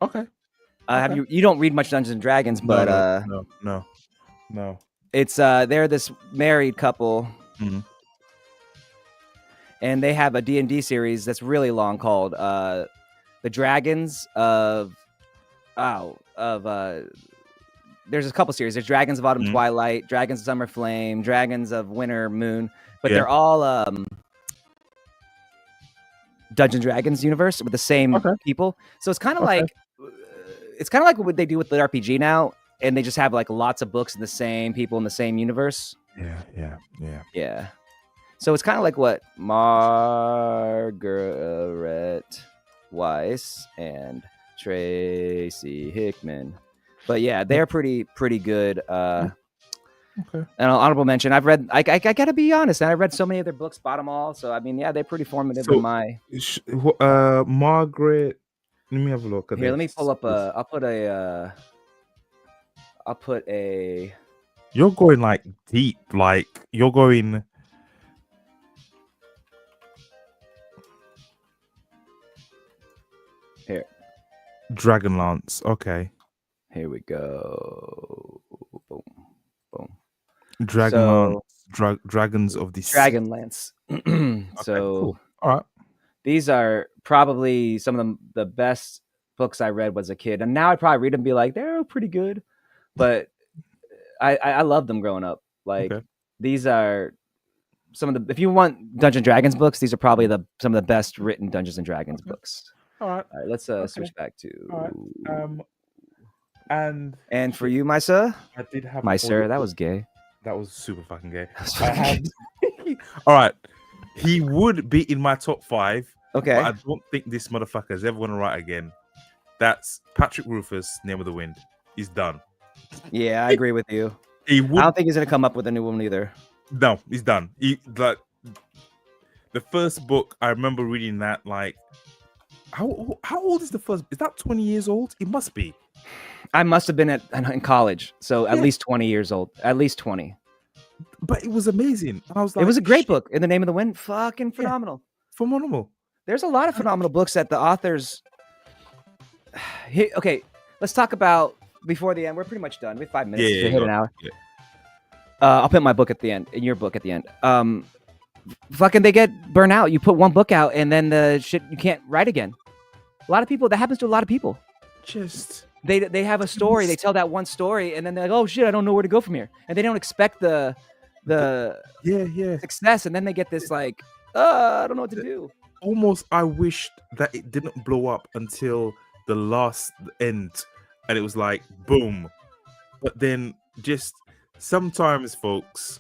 Okay. Have you don't read much Dungeons and Dragons, but no. It's they're this married couple, and they have a D&D series that's really long called The Dragons of there's a couple series. There's Dragons of Autumn Twilight, Dragons of Summer Flame, Dragons of Winter Moon, but they're all Dungeons and Dragons universe with the same people. So it's kind of like what they do with the RPG now, and they just have like lots of books and the same people in the same universe. Yeah. So it's kind of like what Margaret Weiss and Tracy Hickman. But yeah, they're pretty good. And an honorable mention. I've read. I gotta be honest. I read so many of their books, bought them all. So I mean, yeah, they're pretty formative in my. Margaret. Let me have a look at Here, let me pull up a. I'll put a. You're going like deep. Like you're going. Here. Dragonlance. Okay. Here we go. Boom. Dragonlance. Dragons of the Dragonlance. Cool. All right. These are probably some of the best books I read as a kid, and now I'd probably read them and be like, they're pretty good. But I loved them growing up. Like Okay. these are some of the, if you want Dungeons and Dragons books, these are probably some of the best written Dungeons and Dragons books. All right. All right, let's switch back to. All right. And for you, my sir, I did have my sir, that was gay. That was super fucking gay. I had. All right. He would be in my top 5. Okay. But I don't think this motherfucker is ever going to write again. That's Patrick Rufus, Name of the Wind. He's done. Yeah, I agree with you. I don't think he's going to come up with a new one either. No, he's done. Like the first book, I remember reading that. Like, how old is the first? Is that 20 years old? It must be. I must have been in college, so at least 20 years old. At least 20. But it was amazing. I was like, it was a great book. In the Name of the Wind, fucking phenomenal. Phenomenal. There's a lot of phenomenal books that the authors. Okay, let's talk about before the end. We're pretty much done. We have 5 minutes to hit an hour. Yeah. I'll put my book at the end, and your book at the end. Fucking, they get burnt out. You put one book out, and then the shit you can't write again. A lot of people. That happens to a lot of people. Just they have a story. They tell that one story, and then they're like, "Oh shit, I don't know where to go from here," and they don't expect the success, and then they get this like, I don't know what to do. Almost, I wished that it didn't blow up until the last end, and it was like boom. But then just sometimes, folks,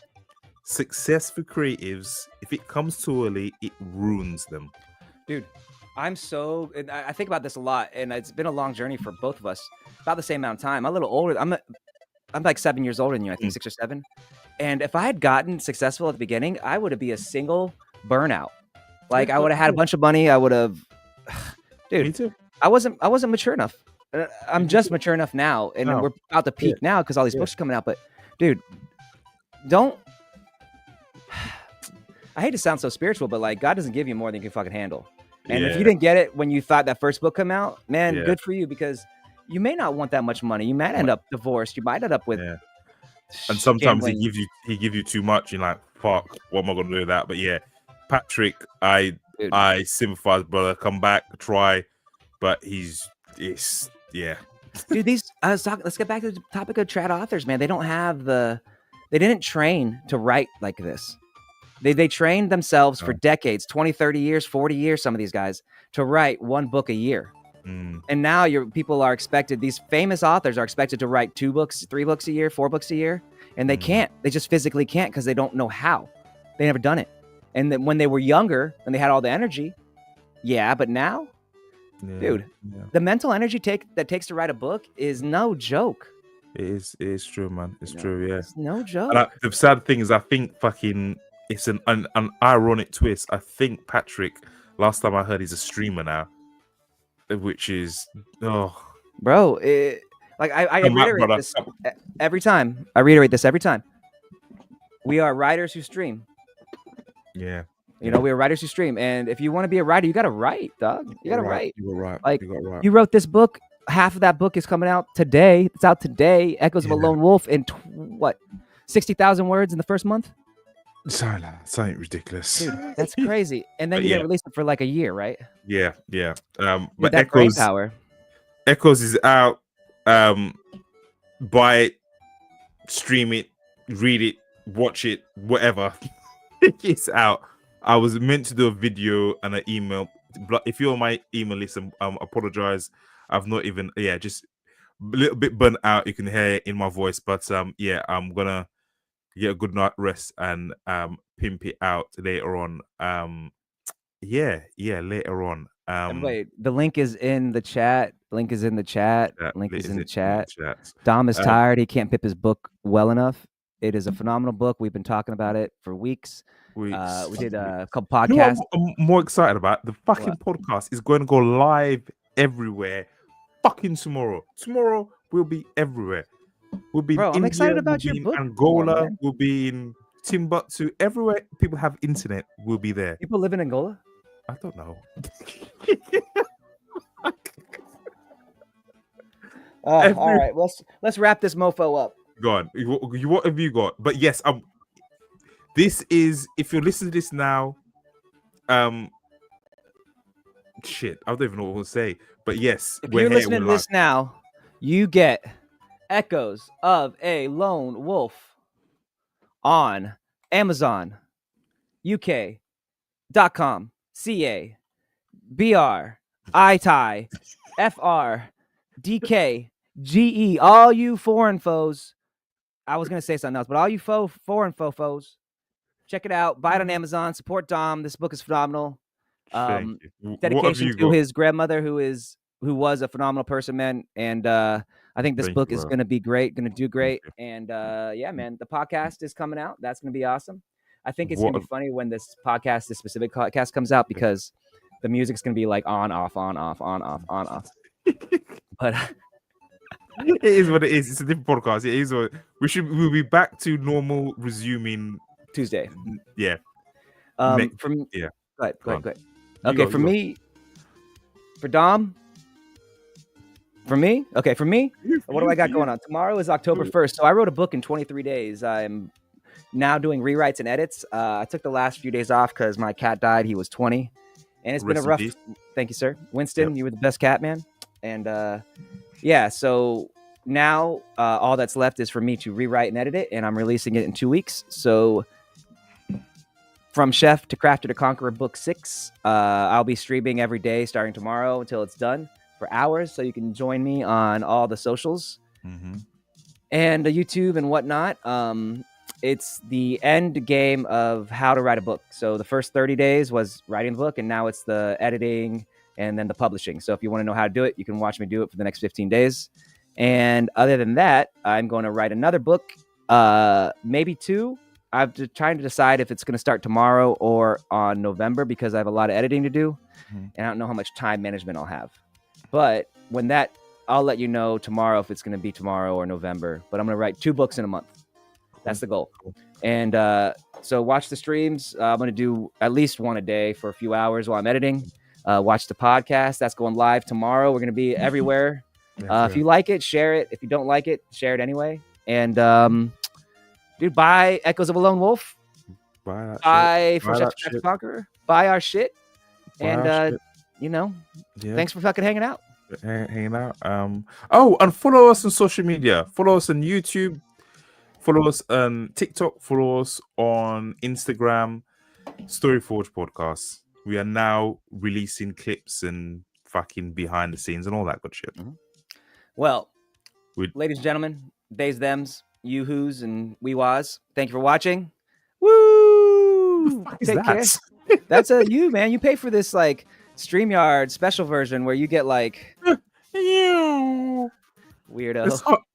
success for creatives, if it comes too early, it ruins them. Dude, I think about this a lot, and it's been a long journey for both of us. About the same amount of time. I'm a little older. I'm like 7 years older than you. I think 6 or 7. And if I had gotten successful at the beginning, I would have been a single burnout. Like I would have had a bunch of money. I would have, dude. Me too. I wasn't mature enough. I'm just mature enough now, and we're about to peak now because all these books are coming out. But, dude, don't. I hate to sound so spiritual, but like God doesn't give you more than you can fucking handle. And if you didn't get it when you thought that first book come out, man, good for you, because you may not want that much money. You might end up divorced. You might end up with. Yeah. And sometimes he give you too much. You're like, fuck, what am I gonna do with that? But yeah, Patrick, I sympathize, brother. Come back, try, but it's Dude, let's get back to the topic of trad authors, man. They don't have they didn't train to write like this. They trained themselves for decades, 20, 30 years, 40 years, some of these guys, to write one book a year. And now people are expected, these famous authors are expected to write 2 books, 3 books a year, 4 books a year. And they can't. They just physically can't because they don't know how. They never done it. And then when they were younger and they had all the energy, but now, dude, the mental energy that takes to write a book is no joke. It is true, man. It's true, yeah. It's no joke. And the sad thing is, I think fucking it's an ironic twist. I think Patrick, last time I heard, he's a streamer now. Which is bro, I reiterate this every time. I reiterate this every time. We are writers who stream. Yeah. You know, we are writers who stream. And if you want to be a writer, you gotta write, dog. You gotta write. You were right. Like you got right. You wrote this book. Half of that book is coming out today. It's out today. Echoes of a Lone Wolf in 60,000 words in the first month? Something ridiculous. Dude, that's crazy. And then you didn't release it for like a year, right? Yeah. But that brain power. Echoes is out. Buy it, stream it, read it, watch it, whatever. It's out. I was meant to do a video and an email. If you're on my email list, apologize. I've not even just a little bit burnt out. You can hear it in my voice, but I'm gonna get a good night rest and pimp it out later on. Later on. Wait, the link is in the chat. Link is in the chat. Dom is tired. He can't pip his book well enough. It is a phenomenal book. We've been talking about it for weeks. We did a couple podcasts. You know what I'm more excited about? The fucking podcast is going to go live everywhere. Fucking tomorrow. Tomorrow we'll be everywhere. We'll be in India, I'm excited about your book. Angola, we'll be in Timbuktu. Everywhere people have internet, we'll be there. People live in Angola? I don't know. All right, let's wrap this mofo up. Go on. What have you got? But yes, this is, if you're listening to this now, shit, I don't even know what to say. But yes, if you're listening to this now, you get Echoes of a Lone Wolf on Amazon, UK.com, CA, BR, ITI, FR, DK, GE, all you foreign foes. I was going to say something else, but all you foreign foes, check it out. Buy it on Amazon. Support Dom. This book is phenomenal. Thank you. Dedication to his grandmother, who was a phenomenal person, man. And I think this book is going to be great, going to do great. And yeah, man, the podcast is coming out. That's going to be awesome. I think it's going to be funny when this specific podcast comes out, because the music's going to be like on, off, on, off, on, off, on, off. But it is what it is. It's a different podcast. It is what we'll be back to normal, resuming Tuesday. Yeah. Go ahead. Okay, for Dom. For me, what do I got going on? Tomorrow is October 1st. So I wrote a book in 23 days. I'm now doing rewrites and edits. I took the last few days off because my cat died. He was 20. And it's been a rough... Thank you, sir. Winston, You were the best cat, man. And yeah, so now all that's left is for me to rewrite and edit it, and I'm releasing it in 2 weeks. So From Chef to Crafter to Conqueror, Book 6. I'll be streaming every day starting tomorrow until it's done for hours, so you can join me on all the socials and YouTube and whatnot. It's the end game of how to write a book. So the first 30 days was writing the book, and now it's the editing and then the publishing. So if you want to know how to do it, you can watch me do it for the next 15 days. And other than that, I'm going to write another book, maybe 2. I'm trying to decide if it's going to start tomorrow or on November, because I have a lot of editing to do, and I don't know how much time management I'll have. But when I'll let you know tomorrow if it's going to be tomorrow or November. But I'm going to write 2 books in a month. That's the goal. And so watch the streams. I'm going to do at least one a day for a few hours while I'm editing. Watch the podcast. That's going live tomorrow. We're going to be everywhere. If you like it, share it. If you don't like it, share it anyway. And dude, buy Echoes of a Lone Wolf. Buy For Chef to Conqueror. Buy our shit. And thanks for fucking hanging out. And follow us on social media. Follow us on YouTube. Follow us on TikTok. Follow us on Instagram. Storyforge Podcast. We are now releasing clips and fucking behind the scenes and all that good shit. Well, ladies and gentlemen, theys, thems, you who's, and we was, thank you for watching. Woo! Take care. That's you, man. You pay for this like StreamYard special version where you get like weirdo.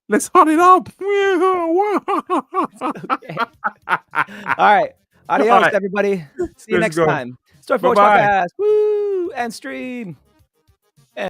Let's hot it up. Okay. All right. Adios, everybody. See you next time. Storyforge Podcast. Woo! And stream.